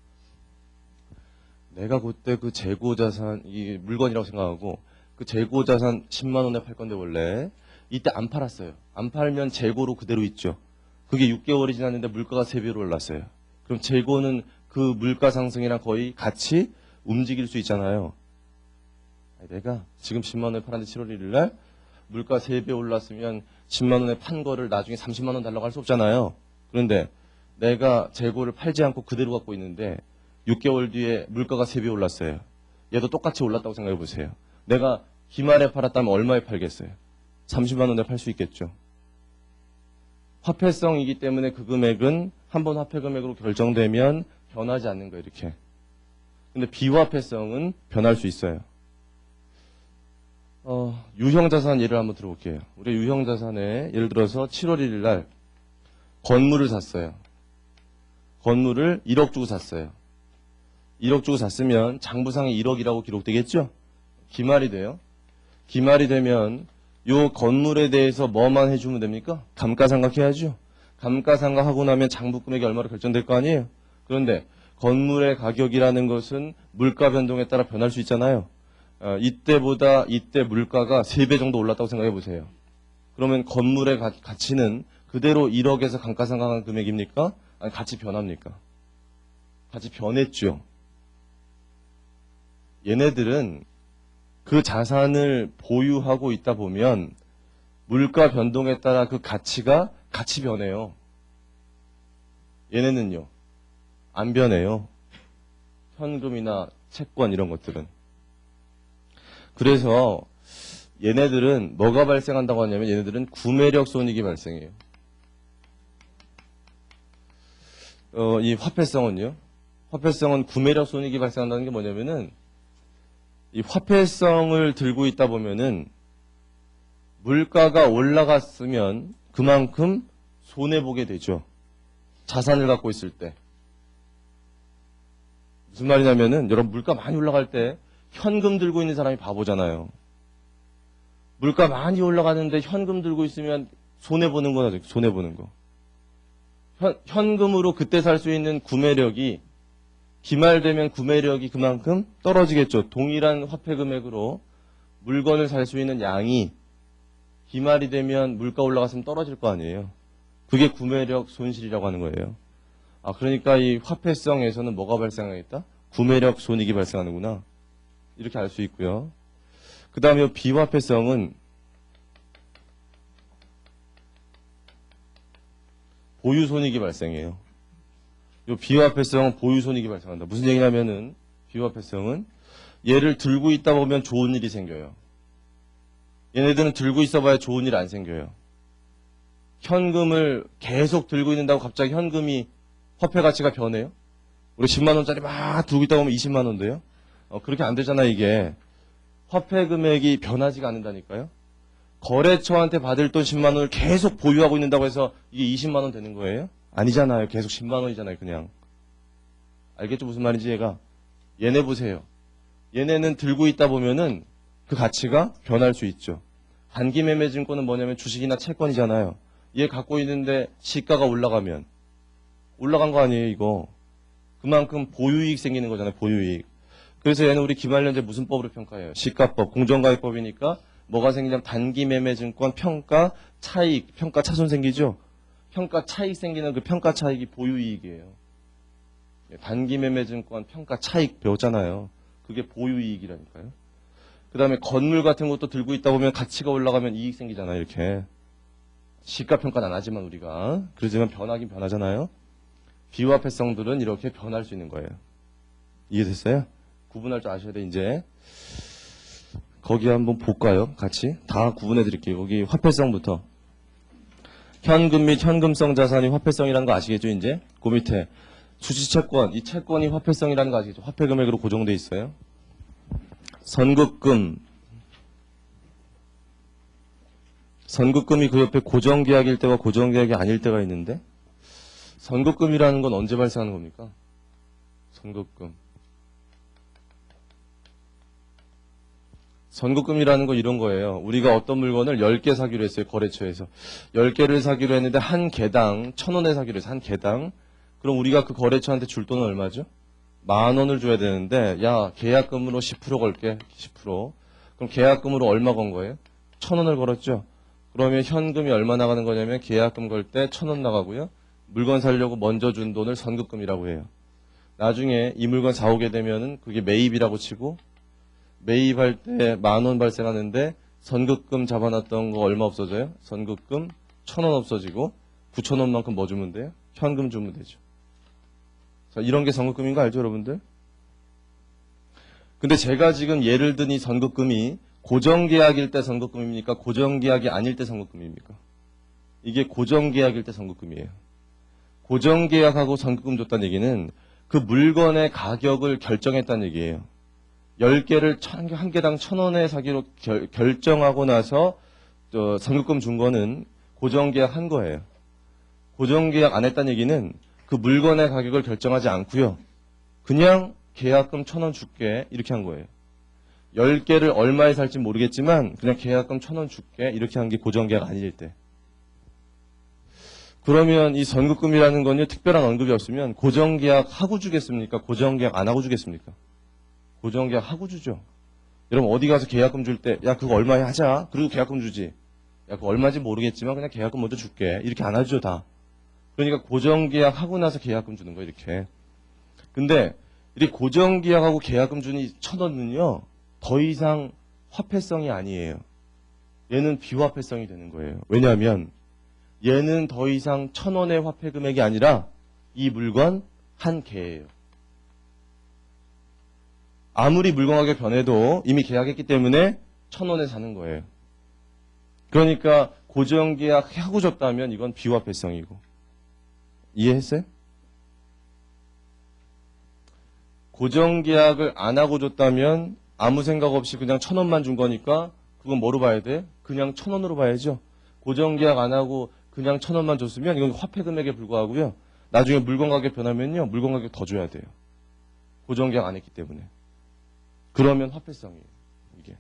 내가 그때 그 재고자산, 이 물건이라고 생각하고 그 재고자산 10만 원에 팔 건데 원래 이때 안 팔았어요. 안 팔면 재고로 그대로 있죠. 그게 6개월이 지났는데 물가가 3배로 올랐어요. 그럼 재고는 그 물가 상승이랑 거의 같이 움직일 수 있잖아요. 내가 지금 10만 원에 팔았는데 7월 1일 날 물가 3배 올랐으면 10만 원에 판 거를 나중에 30만 원 달라고 할 수 없잖아요. 그런데 내가 재고를 팔지 않고 그대로 갖고 있는데 6개월 뒤에 물가가 3배 올랐어요. 얘도 똑같이 올랐다고 생각해 보세요. 내가 기말에 팔았다면 얼마에 팔겠어요? 30만 원에 팔 수 있겠죠. 화폐성이기 때문에 그 금액은 한번 화폐 금액으로 결정되면 변하지 않는 거예요, 이렇게. 근데 비화폐성은 변할 수 있어요. 유형자산 예를 한번 들어볼게요. 우리 유형자산에 예를 들어서 7월 1일 날 건물을 샀어요. 건물을 1억 주고 샀어요. 1억 주고 샀으면 장부상에 1억이라고 기록되겠죠? 기말이 돼요. 기말이 되면 요 건물에 대해서 뭐만 해주면 됩니까? 감가상각해야죠. 감가상각하고 나면 장부 금액이 얼마로 결정될 거 아니에요? 그런데 건물의 가격이라는 것은 물가 변동에 따라 변할 수 있잖아요. 이때보다 이때 물가가 3배 정도 올랐다고 생각해 보세요. 그러면 건물의 가치는 그대로 1억에서 감가상각한 금액입니까? 아니, 같이 변합니까? 같이 변했죠. 얘네들은 그 자산을 보유하고 있다 보면 물가 변동에 따라 그 가치가 같이 변해요. 얘네는요, 안 변해요. 현금이나 채권 이런 것들은. 그래서 얘네들은 뭐가 발생한다고 하냐면 얘네들은 구매력 손익이 발생해요. 이 화폐성은요. 화폐성은 구매력 손익이 발생한다는 게 뭐냐면은 이 화폐성을 들고 있다 보면은 물가가 올라갔으면 그만큼 손해보게 되죠. 자산을 갖고 있을 때. 무슨 말이냐면은 여러분 물가 많이 올라갈 때 현금 들고 있는 사람이 바보잖아요. 물가 많이 올라가는데 현금 들고 있으면 손해보는 거죠. 손해보는 거. 현금으로 그때 살 수 있는 구매력이 기말되면 구매력이 그만큼 떨어지겠죠. 동일한 화폐 금액으로 물건을 살 수 있는 양이 기말이 되면 물가 올라갔으면 떨어질 거 아니에요. 그게 구매력 손실이라고 하는 거예요. 그러니까 이 화폐성에서는 뭐가 발생하겠다? 구매력 손익이 발생하는구나. 이렇게 알 수 있고요. 그 다음에 비화폐성은 보유 손익이 발생해요. 이 비화폐성은 보유 손익이 발생한다. 무슨 얘기냐면은 비화폐성은 얘를 들고 있다 보면 좋은 일이 생겨요. 얘네들은 들고 있어봐야 좋은 일 안 생겨요. 현금을 계속 들고 있는다고 갑자기 현금이 화폐 가치가 변해요? 우리 10만 원짜리 막 들고 있다 보면 20만 원 돼요? 그렇게 안 되잖아요, 이게. 화폐 금액이 변하지가 않는다니까요. 거래처한테 받을 돈 10만 원을 계속 보유하고 있는다고 해서 이게 20만 원 되는 거예요? 아니잖아요. 계속 10만 원이잖아요, 그냥. 알겠죠? 무슨 말인지 얘가. 얘네 보세요. 얘네는 들고 있다 보면은 그 가치가 변할 수 있죠. 단기 매매 증권은 뭐냐면 주식이나 채권이잖아요. 얘 갖고 있는데 시가가 올라가면 올라간 거 아니에요, 이거. 그만큼 보유이익 생기는 거잖아요, 보유이익. 그래서 얘는 우리 기말년제 무슨 법으로 평가해요? 시가법, 공정가액법이니까 뭐가 생기냐면 단기 매매 증권 평가 차익, 평가 차손 생기죠? 평가 차익 생기는 그 평가 차익이 보유이익이에요. 단기 매매 증권 평가 차익 배웠잖아요. 그게 보유이익이라니까요. 그 다음에 건물 같은 것도 들고 있다 보면 가치가 올라가면 이익 생기잖아요, 이렇게. 시가평가는 안 하지만 우리가. 그러지만 변하긴 변하잖아요. 비화폐성들은 이렇게 변할 수 있는 거예요. 이해됐어요? 구분할 줄 아셔야 돼, 이제. 거기 한번 볼까요? 같이. 다 구분해 드릴게요. 거기 화폐성부터. 현금 및 현금성 자산이 화폐성이라는 거 아시겠죠, 이제? 그 밑에. 주식채권. 이 채권이 화폐성이라는 거 아시겠죠? 화폐 금액으로 고정돼 있어요. 선급금. 선급금이 그 옆에 고정계약일 때와 고정계약이 아닐 때가 있는데 선급금이라는 건 언제 발생하는 겁니까? 선급금. 선급금이라는 건 이런 거예요. 우리가 어떤 물건을 10개 사기로 했어요. 거래처에서. 10개를 사기로 했는데 한 개당 1,000원에 사기로 했어요. 한 개당. 그럼 우리가 그 거래처한테 줄 돈은 얼마죠? 10,000원을 줘야 되는데 야 계약금으로 10% 걸게. 10%. 그럼 계약금으로 얼마 건 거예요? 1,000원을 걸었죠. 그러면 현금이 얼마 나가는 거냐면 계약금 걸 때 1,000원 나가고요. 물건 사려고 먼저 준 돈을 선급금이라고 해요. 나중에 이 물건 사오게 되면은 그게 매입이라고 치고 매입할 때 10,000원 발생하는데 선급금 잡아놨던 거 얼마 없어져요? 선급금 1,000원 없어지고 9,000원만큼 뭐 주면 돼요? 현금 주면 되죠. 자, 이런 게 선급금인 거 알죠, 여러분들? 근데 제가 지금 예를 든 이 선급금이 고정계약일 때 선급금입니까? 고정계약이 아닐 때 선급금입니까? 이게 고정계약일 때 선급금이에요. 고정계약하고 선급금 줬다는 얘기는 그 물건의 가격을 결정했다는 얘기예요. 10개를 한 개당 1,000원에 사기로 결정하고 나서 선급금 준 거는 고정계약 한 거예요. 고정계약 안 했다는 얘기는 그 물건의 가격을 결정하지 않고요. 그냥 계약금 1,000원 줄게 이렇게 한 거예요. 10개를 얼마에 살지 모르겠지만 그냥 계약금 1,000원 줄게 이렇게 한 게 고정계약 아닐 때. 그러면 이 선급금이라는 건요, 특별한 언급이 없으면 고정계약 하고 주겠습니까? 고정계약 안 하고 주겠습니까? 고정계약 하고 주죠. 여러분 어디 가서 계약금 줄 때, 야 그거 얼마에 하자. 그리고 계약금 주지. 야 그거 얼마인지 모르겠지만 그냥 계약금 먼저 줄게. 이렇게 안 하죠 다. 그러니까 고정계약 하고 나서 계약금 주는 거예요 이렇게. 근데 이 고정계약하고 계약금 주는 1,000원은요, 더 이상 화폐성이 아니에요. 얘는 비화폐성이 되는 거예요. 왜냐하면 얘는 더 이상 1,000원의 화폐 금액이 아니라 이 물건 한 개예요. 아무리 물건 가격 변해도 이미 계약했기 때문에 1,000원에 사는 거예요. 그러니까 고정계약 하고 줬다면 이건 비화폐성이고. 이해했어요? 고정계약을 안 하고 줬다면 아무 생각 없이 그냥 1,000원만 준 거니까 그건 뭐로 봐야 돼? 그냥 1,000원으로 봐야죠. 고정계약 안 하고 그냥 1,000원만 줬으면 이건 화폐 금액에 불과하고요. 나중에 물건 가격 변하면요, 물건 가격 더 줘야 돼요. 고정계약 안 했기 때문에. 그러면 화폐성이에요. 이게.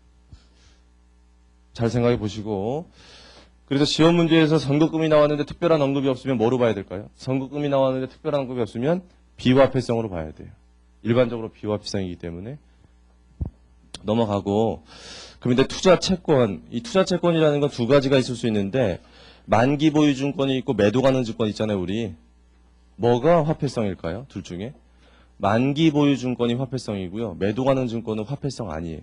잘 생각해 보시고. 그래서 시험 문제에서 선급금이 나왔는데 특별한 언급이 없으면 뭐로 봐야 될까요? 선급금이 나왔는데 특별한 언급이 없으면 비화폐성으로 봐야 돼요. 일반적으로 비화폐성이기 때문에. 넘어가고. 그럼 이제 투자채권. 이 투자채권이라는 건 두 가지가 있을 수 있는데, 만기 보유 증권이 있고 매도 가능 증권 있잖아요, 우리. 뭐가 화폐성일까요? 둘 중에. 만기 보유 증권이 화폐성이고요. 매도 가능 증권은 화폐성 아니에요.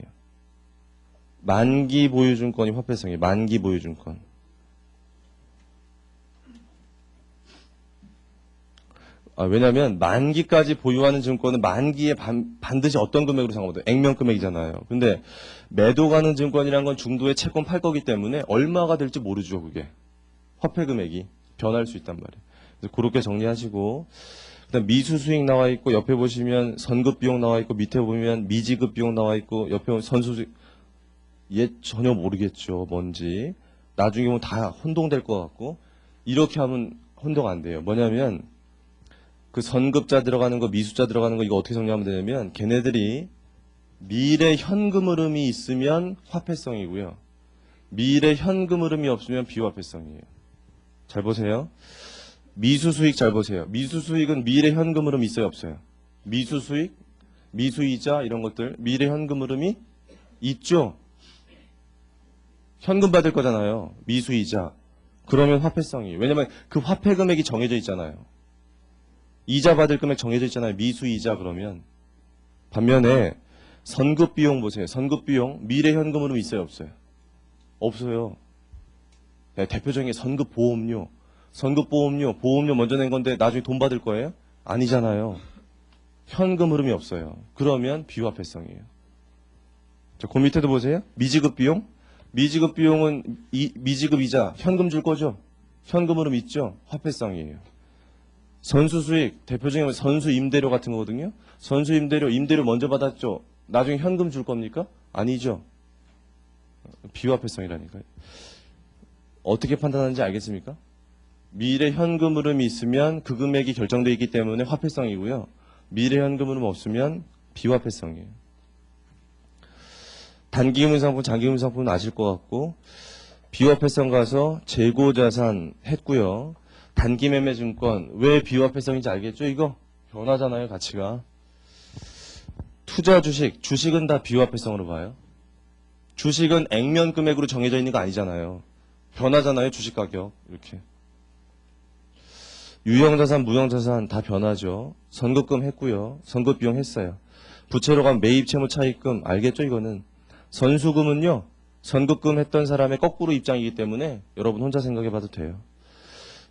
만기 보유 증권이 화폐성이에요. 만기 보유 증권. 왜냐하면 만기까지 보유하는 증권은 만기에 반드시 어떤 금액으로 상관없어요. 액면 금액이잖아요. 근데 매도 가능 증권이란 건 중도에 채권 팔 거기 때문에 얼마가 될지 모르죠, 그게. 화폐 금액이 변할 수 있단 말이에요. 그래서 그렇게 정리하시고, 그다음 미수 수익 나와 있고, 옆에 보시면 선급 비용 나와 있고, 밑에 보면 미지급 비용 나와 있고, 옆에 선수 수익. 얘 전혀 모르겠죠, 뭔지. 나중에 보면 다 혼동될 것 같고, 이렇게 하면 혼동 안 돼요. 뭐냐면 그 선급자 들어가는 거, 미수자 들어가는 거 이거 어떻게 정리하면 되냐면, 걔네들이 미래 현금 흐름이 있으면 화폐성이고요. 미래 현금 흐름이 없으면 비화폐성이에요. 잘 보세요. 미수수익 잘 보세요. 미수수익은 미래 현금 흐름이 있어요, 없어요? 미수수익, 미수이자 이런 것들 미래 현금 흐름이 있죠. 현금 받을 거잖아요. 미수이자. 그러면 화폐성이에요. 왜냐면 그 화폐 금액이 정해져 있잖아요. 이자 받을 금액 정해져 있잖아요. 미수이자 그러면. 반면에 선급 비용 보세요. 선급 비용 미래 현금 흐름이 있어요, 없어요? 없어요. 네, 대표적인 게 선급 보험료. 선급 보험료 먼저 낸 건데 나중에 돈 받을 거예요? 아니잖아요. 현금 흐름이 없어요. 그러면 비화폐성이에요. 자, 그 밑에도 보세요. 미지급 비용. 미지급 비용은 미지급 이자 현금 줄 거죠? 현금 흐름 있죠? 화폐성이에요. 선수 수익 대표적인 건 선수 임대료 같은 거거든요. 선수 임대료 먼저 받았죠? 나중에 현금 줄 겁니까? 아니죠. 비화폐성이라니까요. 어떻게 판단하는지 알겠습니까? 미래 현금 흐름이 있으면 그 금액이 결정되어 있기 때문에 화폐성이고요. 미래 현금 흐름 없으면 비화폐성이에요. 단기금융 상품, 장기금융 상품은 아실 것 같고, 비화폐성 가서 재고자산 했고요. 단기매매 증권 왜 비화폐성인지 알겠죠? 이거 변하잖아요, 가치가. 투자 주식은 다 비화폐성으로 봐요. 주식은 액면 금액으로 정해져 있는 거 아니잖아요. 변하잖아요, 주식 가격. 이렇게. 유형자산, 무형자산 다 변하죠. 선급금 했고요. 선급 비용 했어요. 부채로 가면 매입 채무 차입금 알겠죠, 이거는. 선수금은요. 선급금 했던 사람의 거꾸로 입장이기 때문에 여러분 혼자 생각해 봐도 돼요.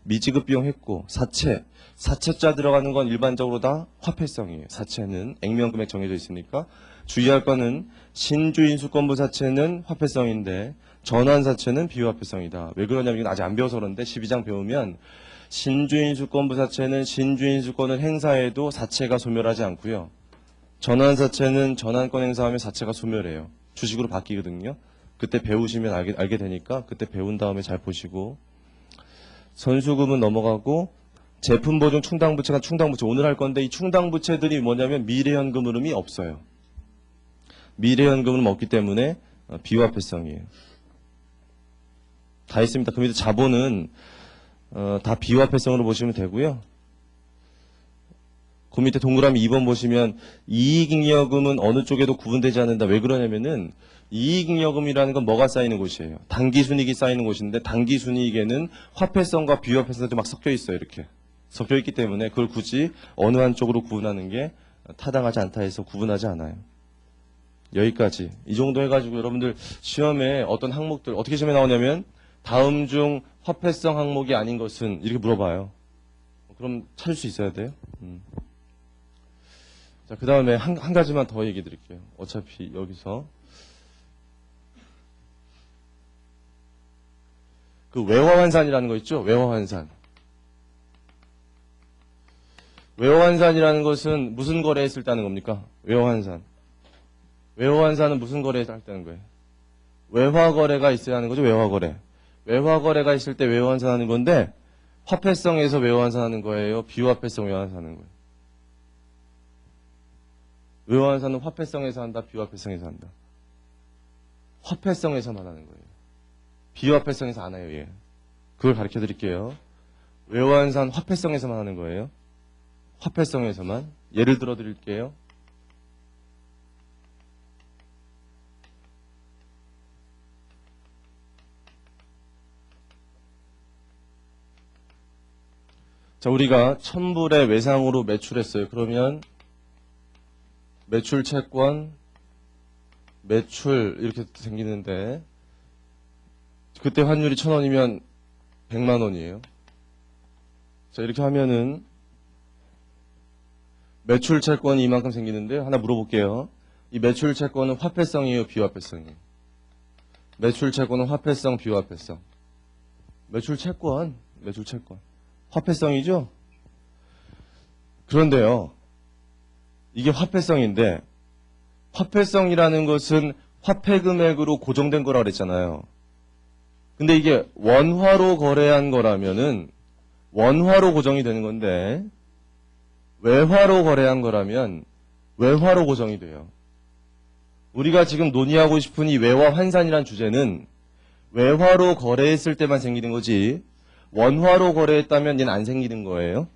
미지급 비용 했고 사채자 들어가는 건 일반적으로 다 화폐성이에요. 사채는 액면금액 정해져 있으니까 주의할 거는 신주인수권부 사채는 화폐성인데 전환사채는 비화폐성이다. 왜 그러냐면 이건 아직 안 배워서 그런데 12장 배우면 신주인수권부 사채는 신주인수권을 행사해도 사채가 소멸하지 않고요. 전환사채는 전환권 행사하면 사채가 소멸해요. 주식으로 바뀌거든요. 그때 배우시면 알게 되니까 그때 배운 다음에 잘 보시고 선수금은 넘어가고 제품보증 충당부채가 충당부채 오늘 할 건데 이 충당부채들이 뭐냐면 미래현금 흐름이 없어요. 미래현금 흐름 없기 때문에 비화폐성이에요. 다 했습니다. 그 밑에 자본은 다 비화폐성으로 보시면 되고요. 그 밑에 동그라미 2번 보시면 이익잉여금은 어느 쪽에도 구분되지 않는다. 왜 그러냐면은 이익잉여금이라는 건 뭐가 쌓이는 곳이에요. 단기순이익이 쌓이는 곳인데 단기순이익에는 화폐성과 비화폐성이 막 섞여 있어요. 이렇게 섞여 있기 때문에 그걸 굳이 어느 한쪽으로 구분하는 게 타당하지 않다 해서 구분하지 않아요. 여기까지 이 정도 해가지고 여러분들 시험에 어떤 항목들 어떻게 시험에 나오냐면 다음 중 화폐성 항목이 아닌 것은 이렇게 물어봐요. 그럼 찾을 수 있어야 돼요. 자, 그 다음에 한 가지만 더 얘기 드릴게요. 어차피 여기서 그 외화환산이라는 거 있죠? 외화환산. 외화환산이라는 것은 무슨 거래했을 때 하는 겁니까? 외화환산. 외화환산은 무슨 거래했을 때 하는 거예요? 외화거래가 있어야 하는 거죠? 외화거래. 외화거래가 있을 때 외화환산하는 건데 화폐성에서 외화환산하는 거예요? 비화폐성 외화환산하는 거예요? 외화환산은 화폐성에서 한다? 비화폐성에서 한다? 화폐성에서만 하는 거예요. 비화폐성에서 안 해요. 얘. 그걸 가르쳐 드릴게요. 외화환산 화폐성에서만 하는 거예요. 화폐성에서만. 예를 들어 드릴게요. 자, 우리가 1000불의 외상으로 매출했어요. 그러면 매출 채권, 매출 이렇게 생기는데 그때 환율이 1000원이면 100만 원이에요. 자, 이렇게 하면은 매출 채권이 이만큼 생기는데 하나 물어볼게요. 이 매출 채권은 화폐성이에요, 비화폐성이에요? 매출 채권은 화폐성, 비화폐성? 매출 채권. 화폐성이죠? 그런데요. 이게 화폐성인데 화폐성이라는 것은 화폐 금액으로 고정된 거라고 그랬잖아요. 근데 이게 원화로 거래한 거라면은 원화로 고정이 되는 건데 외화로 거래한 거라면 외화로 고정이 돼요. 우리가 지금 논의하고 싶은 이 외화 환산이라는 주제는 외화로 거래했을 때만 생기는 거지 원화로 거래했다면 얘는 안 생기는 거예요.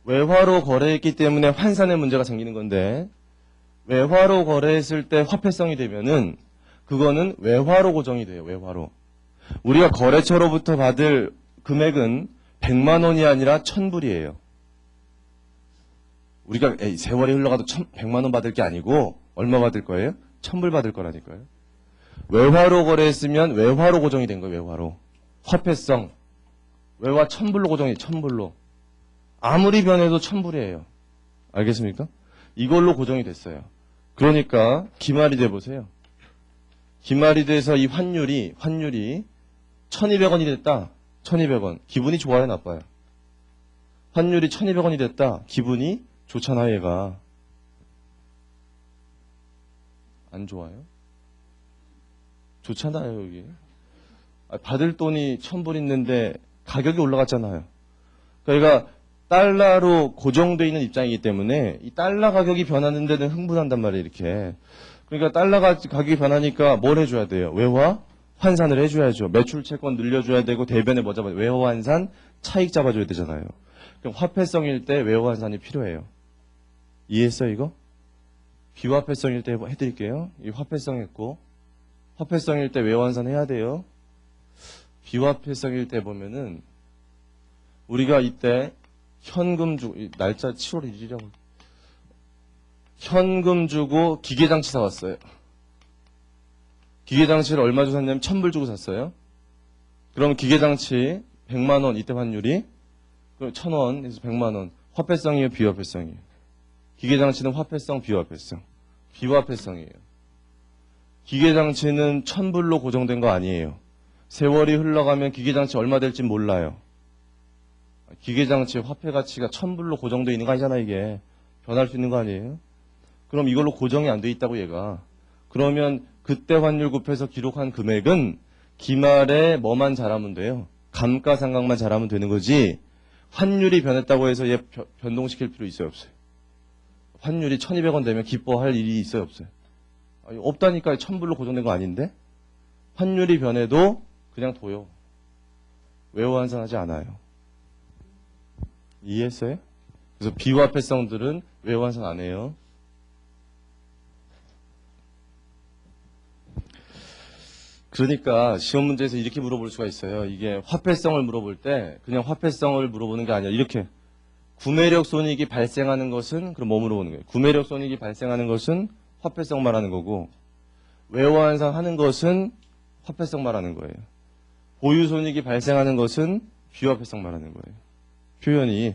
외화로 거래했기 때문에 환산의 문제가 생기는 건데 외화로 거래했을 때 화폐성이 되면은 그거는 외화로 고정이 돼요. 외화로. 우리가 거래처로부터 받을 금액은 100만 원이 아니라 1000불이에요. 우리가 세월이 흘러가도 100만 원 받을 게 아니고 얼마 받을 거예요? 1000불 받을 거라니까요. 외화로 거래했으면 외화로 고정이 된 거예요. 외화로. 화폐성. 외화 1000불로 고정이 1000불로. 아무리 변해도 1000불이에요. 알겠습니까? 이걸로 고정이 됐어요. 그러니까 기말이 돼 보세요. 기말이 돼서 이 환율이 1200원이 됐다. 1200원. 기분이 좋아요, 나빠요? 환율이 1200원이 됐다. 기분이 좋잖아요, 얘가. 안 좋아요? 좋잖아요, 여기. 받을 돈이 1000불 있는데 가격이 올라갔잖아요. 그러니까 달러로 고정되어 있는 입장이기 때문에 이 달러 가격이 변하는 데는 흥분한단 말이에요, 이렇게. 그러니까 달러 가격이 변하니까 뭘 해줘야 돼요? 외화 환산을 해줘야죠. 매출 채권 늘려줘야 되고 대변에 뭐 잡아야 돼요? 외화 환산 차익 잡아줘야 되잖아요. 그럼 화폐성일 때 외화 환산이 필요해요. 이해했어요, 이거? 비화폐성일 때 해드릴게요. 이 화폐성 했고 화폐성일 때 외화 환산 해야 돼요. 비화폐성일 때 보면은 우리가 이때 현금 주고 날짜 7월 1일이라고 현금 주고 기계장치 사왔어요. 기계장치를 얼마 주고 샀냐면 1000불 주고 샀어요. 그럼 기계장치 100만 원 이때 환율이 그럼 1,000원에서 100만 원. 화폐성이에요, 비화폐성이에요? 기계장치는 화폐성, 비화폐성. 비화폐성이에요. 기계장치는 1,000불로 고정된 거 아니에요. 세월이 흘러가면 기계장치 얼마 될지 몰라요. 기계장치 화폐 가치가 1,000불로 고정되어 있는 거 아니잖아, 이게. 변할 수 있는 거 아니에요? 그럼 이걸로 고정이 안 돼 있다고, 얘가. 그러면 그때 환율 곱해서 기록한 금액은 기말에 뭐만 잘하면 돼요? 감가상각만 잘하면 되는 거지, 환율이 변했다고 해서 얘 변동시킬 필요 있어요, 없어요? 환율이 1,200원 되면 기뻐할 일이 있어요, 없어요? 아니, 없다니까. 1,000불로 고정된 거 아닌데? 환율이 변해도 그냥 둬요. 외화 환산하지 않아요. 이해했어요? 그래서 비화폐성들은 외화 환산 안 해요. 그러니까 시험 문제에서 이렇게 물어볼 수가 있어요. 이게 화폐성을 물어볼 때 그냥 화폐성을 물어보는 게 아니라 이렇게 구매력 손익이 발생하는 것은, 그럼 뭐 물어보는 거예요? 구매력 손익이 발생하는 것은 화폐성 말하는 거고, 외화 환산하는 것은 화폐성 말하는 거예요. 보유 손익이 발생하는 것은 비화폐성 말하는 거예요. 표현이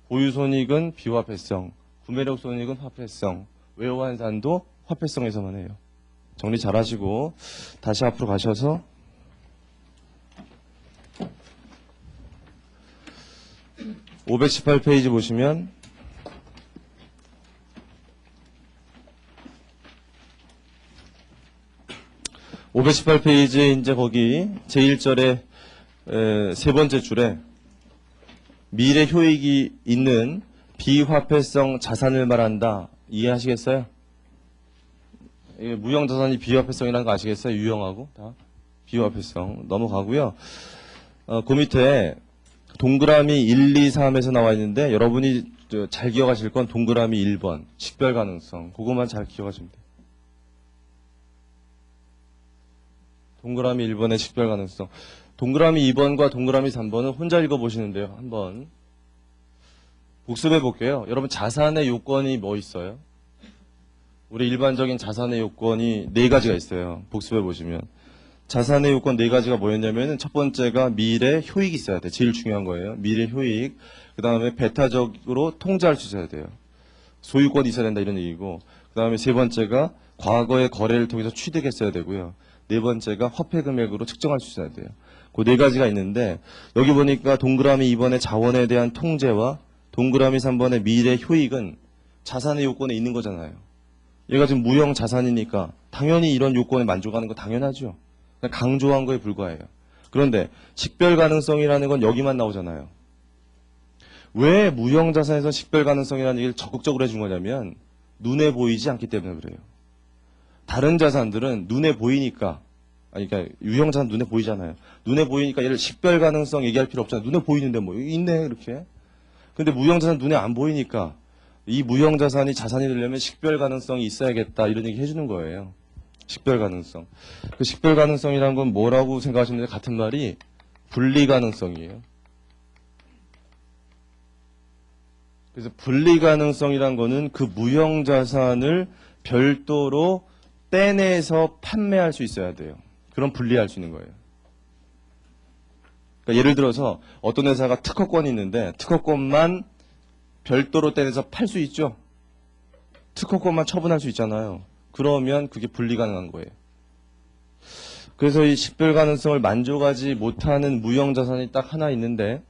보유 손익은 비화폐성, 구매력 손익은 화폐성, 외화 환산도 화폐성에서만 해요. 정리 잘 하시고 다시 앞으로 가셔서 518페이지 보시면 이제 거기 제1절에 세 번째 줄에 미래 효익이 있는 비화폐성 자산을 말한다. 이해하시겠어요? 무형자산이 비화폐성이라는 거 아시겠어요? 유형하고 다 비화폐성 넘어가고요. 그 밑에 동그라미 1, 2, 3에서 나와 있는데 여러분이 잘 기억하실 건 동그라미 1번 식별 가능성, 그것만 잘 기억하시면 돼요. 동그라미 1번의 식별 가능성. 동그라미 2번과 동그라미 3번은 혼자 읽어보시는데요. 한번 복습해 볼게요. 여러분, 자산의 요건이 뭐 있어요? 우리 일반적인 자산의 요건이 4가지가 있어요. 복습해 보시면. 자산의 요건 4가지가 뭐였냐면은 첫 번째가 미래 효익이 있어야 돼. 제일 중요한 거예요. 미래 효익. 그 다음에 배타적으로 통제할 수 있어야 돼요. 소유권이 있어야 된다, 이런 얘기고. 그 다음에 세 번째가 과거의 거래를 통해서 취득했어야 되고요. 네 번째가 화폐 금액으로 측정할 수 있어야 돼요. 그 4가지가 있는데 여기 보니까 동그라미 2번의 자원에 대한 통제와 동그라미 3번의 미래 효익은 자산의 요건에 있는 거잖아요. 얘가 지금 무형 자산이니까 당연히 이런 요건에 만족하는 거 당연하죠. 강조한 거에 불과해요. 그런데 식별 가능성이라는 건 여기만 나오잖아요. 왜 무형 자산에서 식별 가능성이라는 얘기를 적극적으로 해준 거냐면 눈에 보이지 않기 때문에 그래요. 다른 자산들은 눈에 보이니까, 아니, 그러니까 유형 자산 눈에 보이잖아요. 눈에 보이니까 얘를 식별 가능성 얘기할 필요 없잖아요. 눈에 보이는데 뭐 있네 이렇게. 근데 무형 자산 눈에 안 보이니까 이 무형 자산이 자산이 되려면 식별 가능성이 있어야겠다, 이런 얘기 해주는 거예요. 식별 가능성. 그 식별 가능성이란 건 뭐라고 생각하시면 돼요? 같은 말이 분리 가능성이에요. 그래서 분리 가능성이란 거는 그 무형 자산을 별도로 떼내서 판매할 수 있어야 돼요. 그럼 분리할 수 있는 거예요. 그러니까 예를 들어서 어떤 회사가 특허권이 있는데 특허권만 별도로 떼내서 팔 수 있죠. 특허권만 처분할 수 있잖아요. 그러면 그게 분리 가능한 거예요. 그래서 이 식별 가능성을 만족하지 못하는 무형 자산이 딱 하나 있는데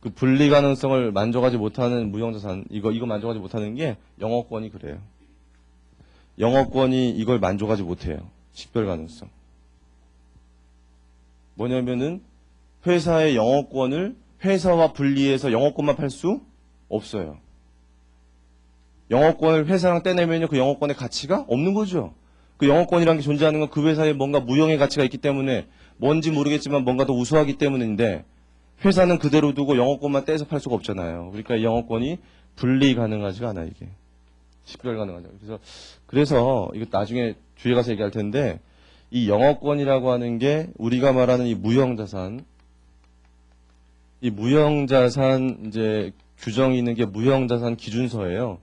그 분리 가능성을 만족하지 못하는 무형 자산, 이거 만족하지 못하는 게 영업권이 그래요. 영업권이 이걸 만족하지 못해요. 식별 가능성. 뭐냐면은 회사의 영업권을 회사와 분리해서 영업권만 팔 수 없어요. 영업권을 회사랑 떼내면요, 그 영업권의 가치가 없는 거죠. 그 영업권이라는 게 존재하는 건 그 회사에 뭔가 무형의 가치가 있기 때문에 뭔지 모르겠지만 뭔가 더 우수하기 때문인데 회사는 그대로 두고 영업권만 떼서 팔 수가 없잖아요. 그러니까 이 영업권이 분리 가능하지가 않아, 이게. 식별 가능하죠. 그래서 이거 나중에 뒤에 가서 얘기할 텐데 이 영업권이라고 하는 게 우리가 말하는 이 무형자산, 이 무형자산 이제 규정이 있는 게 무형자산 기준서예요.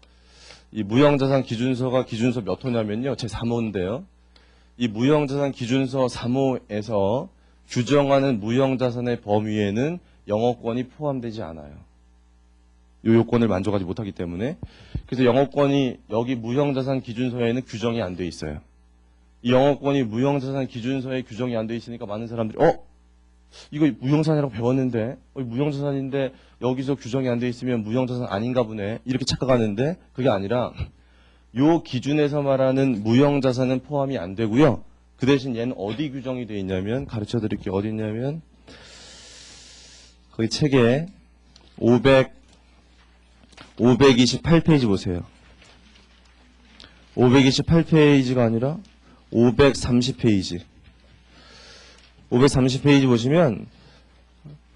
이 무형자산 기준서가 기준서 몇 호냐면요, 제 3호인데요. 이 무형자산 기준서 3호에서 규정하는 무형자산의 범위에는 영업권이 포함되지 않아요. 이 요건을 만족하지 못하기 때문에. 그래서 영업권이 여기 무형자산 기준서에는 규정이 안 돼 있어요. 이 영업권이 무형자산 기준서에 규정이 안 돼 있으니까 많은 사람들이 이거 무형자산이라고 배웠는데 무형자산인데 여기서 규정이 안 돼 있으면 무형자산 아닌가 보네 이렇게 착각하는데 그게 아니라 요 기준에서 말하는 무형자산은 포함이 안 되고요. 그 대신 얘는 어디 규정이 돼 있냐면 가르쳐 드릴게요. 어디 있냐면 거기 책에 528페이지 보세요. 528페이지가 아니라 530페이지. 530페이지 보시면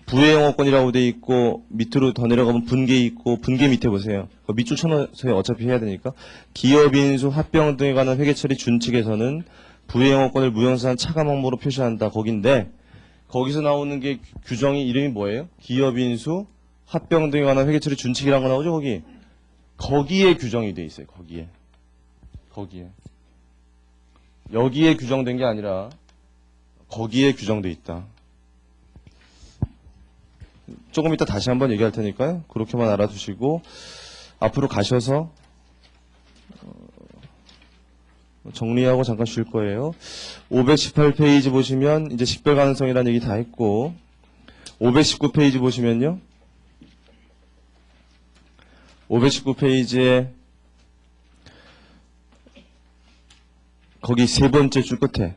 부의영업권이라고 돼 있고 밑으로 더 내려가면 분계 있고 분계 밑에 보세요. 밑줄 쳐놓으세요. 어차피 해야 되니까. 기업인수 합병 등에 관한 회계처리 준칙에서는 부의영업권을 무형자산 차감 항목으로 표시한다. 거긴데 거기서 나오는 게 규정이 이름이 뭐예요? 기업인수 합병 등에 관한 회계처리 준칙이라는 거 나오죠. 거기에 규정이 돼 있어요. 거기에 여기에 규정된 게 아니라 거기에 규정돼 있다. 조금 이따 다시 한번 얘기할 테니까요. 그렇게만 알아두시고 앞으로 가셔서 정리하고 잠깐 쉴 거예요. 518페이지 보시면 이제 식별 가능성이라는 얘기 다 했고 519페이지 보시면요. 519페이지에 거기 세 번째 줄 끝에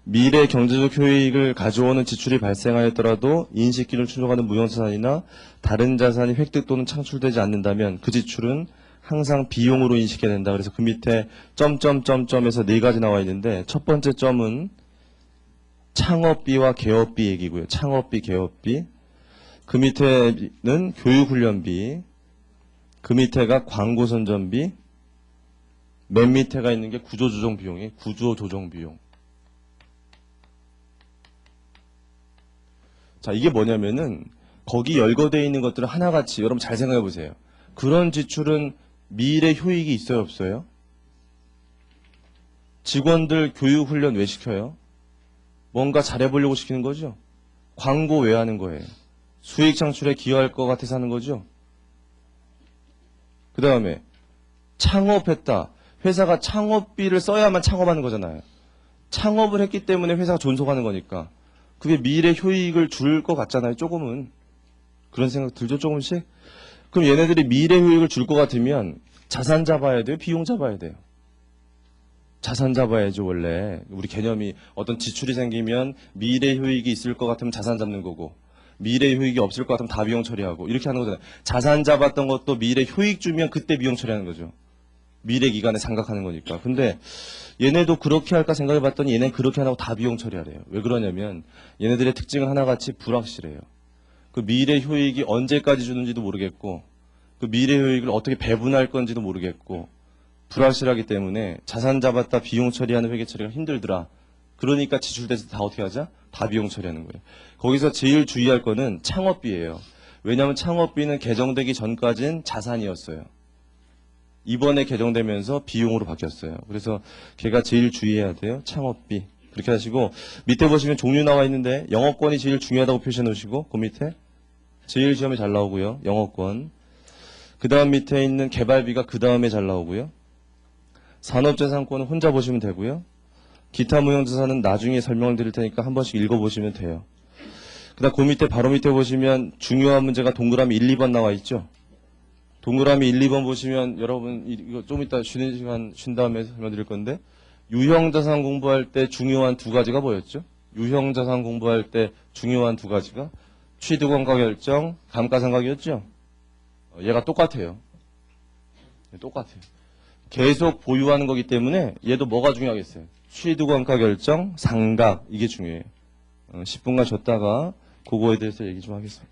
미래 경제적 효익을 가져오는 지출이 발생하였더라도 인식기를 충족하는 무형자산이나 다른 자산이 획득 또는 창출되지 않는다면 그 지출은 항상 비용으로 인식해야 된다. 그래서 그 밑에 점점점점에서 네 가지 나와 있는데 첫 번째 점은 창업비와 개업비 얘기고요. 창업비, 개업비. 그 밑에는 교육훈련비. 그 밑에가 광고선전비. 맨 밑에가 있는 게 구조조정 비용이에요. 구조조정 비용. 자, 이게 뭐냐면은 거기 열거되어 있는 것들을 하나같이 여러분 잘 생각해 보세요. 그런 지출은 미래 효익이 있어요, 없어요? 직원들 교육 훈련 왜 시켜요? 뭔가 잘해보려고 시키는 거죠? 광고 왜 하는 거예요? 수익 창출에 기여할 것 같아서 하는 거죠? 그 다음에 창업했다. 회사가 창업비를 써야만 창업하는 거잖아요. 창업을 했기 때문에 회사가 존속하는 거니까. 그게 미래 효익을 줄 것 같잖아요. 조금은. 그런 생각 들죠? 조금씩? 그럼 얘네들이 미래 효익을 줄 것 같으면 자산 잡아야 돼요? 비용 잡아야 돼요? 자산 잡아야죠. 원래 우리 개념이 어떤 지출이 생기면 미래 효익이 있을 것 같으면 자산 잡는 거고 미래 효익이 없을 것 같으면 다 비용 처리하고 이렇게 하는 거잖아요. 자산 잡았던 것도 미래 효익 주면 그때 비용 처리하는 거죠. 미래 기간에 상각하는 거니까. 근데 얘네도 그렇게 할까 생각해 봤더니 얘네는 그렇게 안 하고 다 비용 처리하래요. 왜 그러냐면 얘네들의 특징은 하나같이 불확실해요. 그 미래 효익이 언제까지 주는지도 모르겠고 그 미래 효익을 어떻게 배분할 건지도 모르겠고 불확실하기 때문에 자산 잡았다 비용 처리하는 회계 처리가 힘들더라. 그러니까 지출돼서 다 어떻게 하자? 다 비용 처리하는 거예요. 거기서 제일 주의할 거는 창업비예요. 왜냐하면 창업비는 개정되기 전까지는 자산이었어요. 이번에 개정되면서 비용으로 바뀌었어요. 그래서 걔가 제일 주의해야 돼요. 창업비. 그렇게 하시고 밑에 보시면 종류 나와 있는데 영업권이 제일 중요하다고 표시해 놓으시고 그 밑에 제일 시험에 잘 나오고요. 영업권. 그 다음 밑에 있는 개발비가 그 다음에 잘 나오고요. 산업재산권은 혼자 보시면 되고요. 기타 무형자산은 나중에 설명을 드릴 테니까 한 번씩 읽어보시면 돼요. 그 다음 그 밑에 바로 밑에 보시면 중요한 문제가 동그라미 1, 2번 나와 있죠. 동그라미 1, 2번 보시면 여러분 이거 좀 이따 쉬는 시간 쉰 다음에 설명드릴 건데 유형자산 공부할 때 중요한 두 가지가 뭐였죠? 유형자산 공부할 때 중요한 두 가지가 취득원가 결정, 감가상각이었죠? 얘가 똑같아요. 똑같아요. 계속 보유하는 거기 때문에 얘도 뭐가 중요하겠어요? 취득원가 결정, 상각 이게 중요해요. 10분간 줬다가 그거에 대해서 얘기 좀 하겠습니다.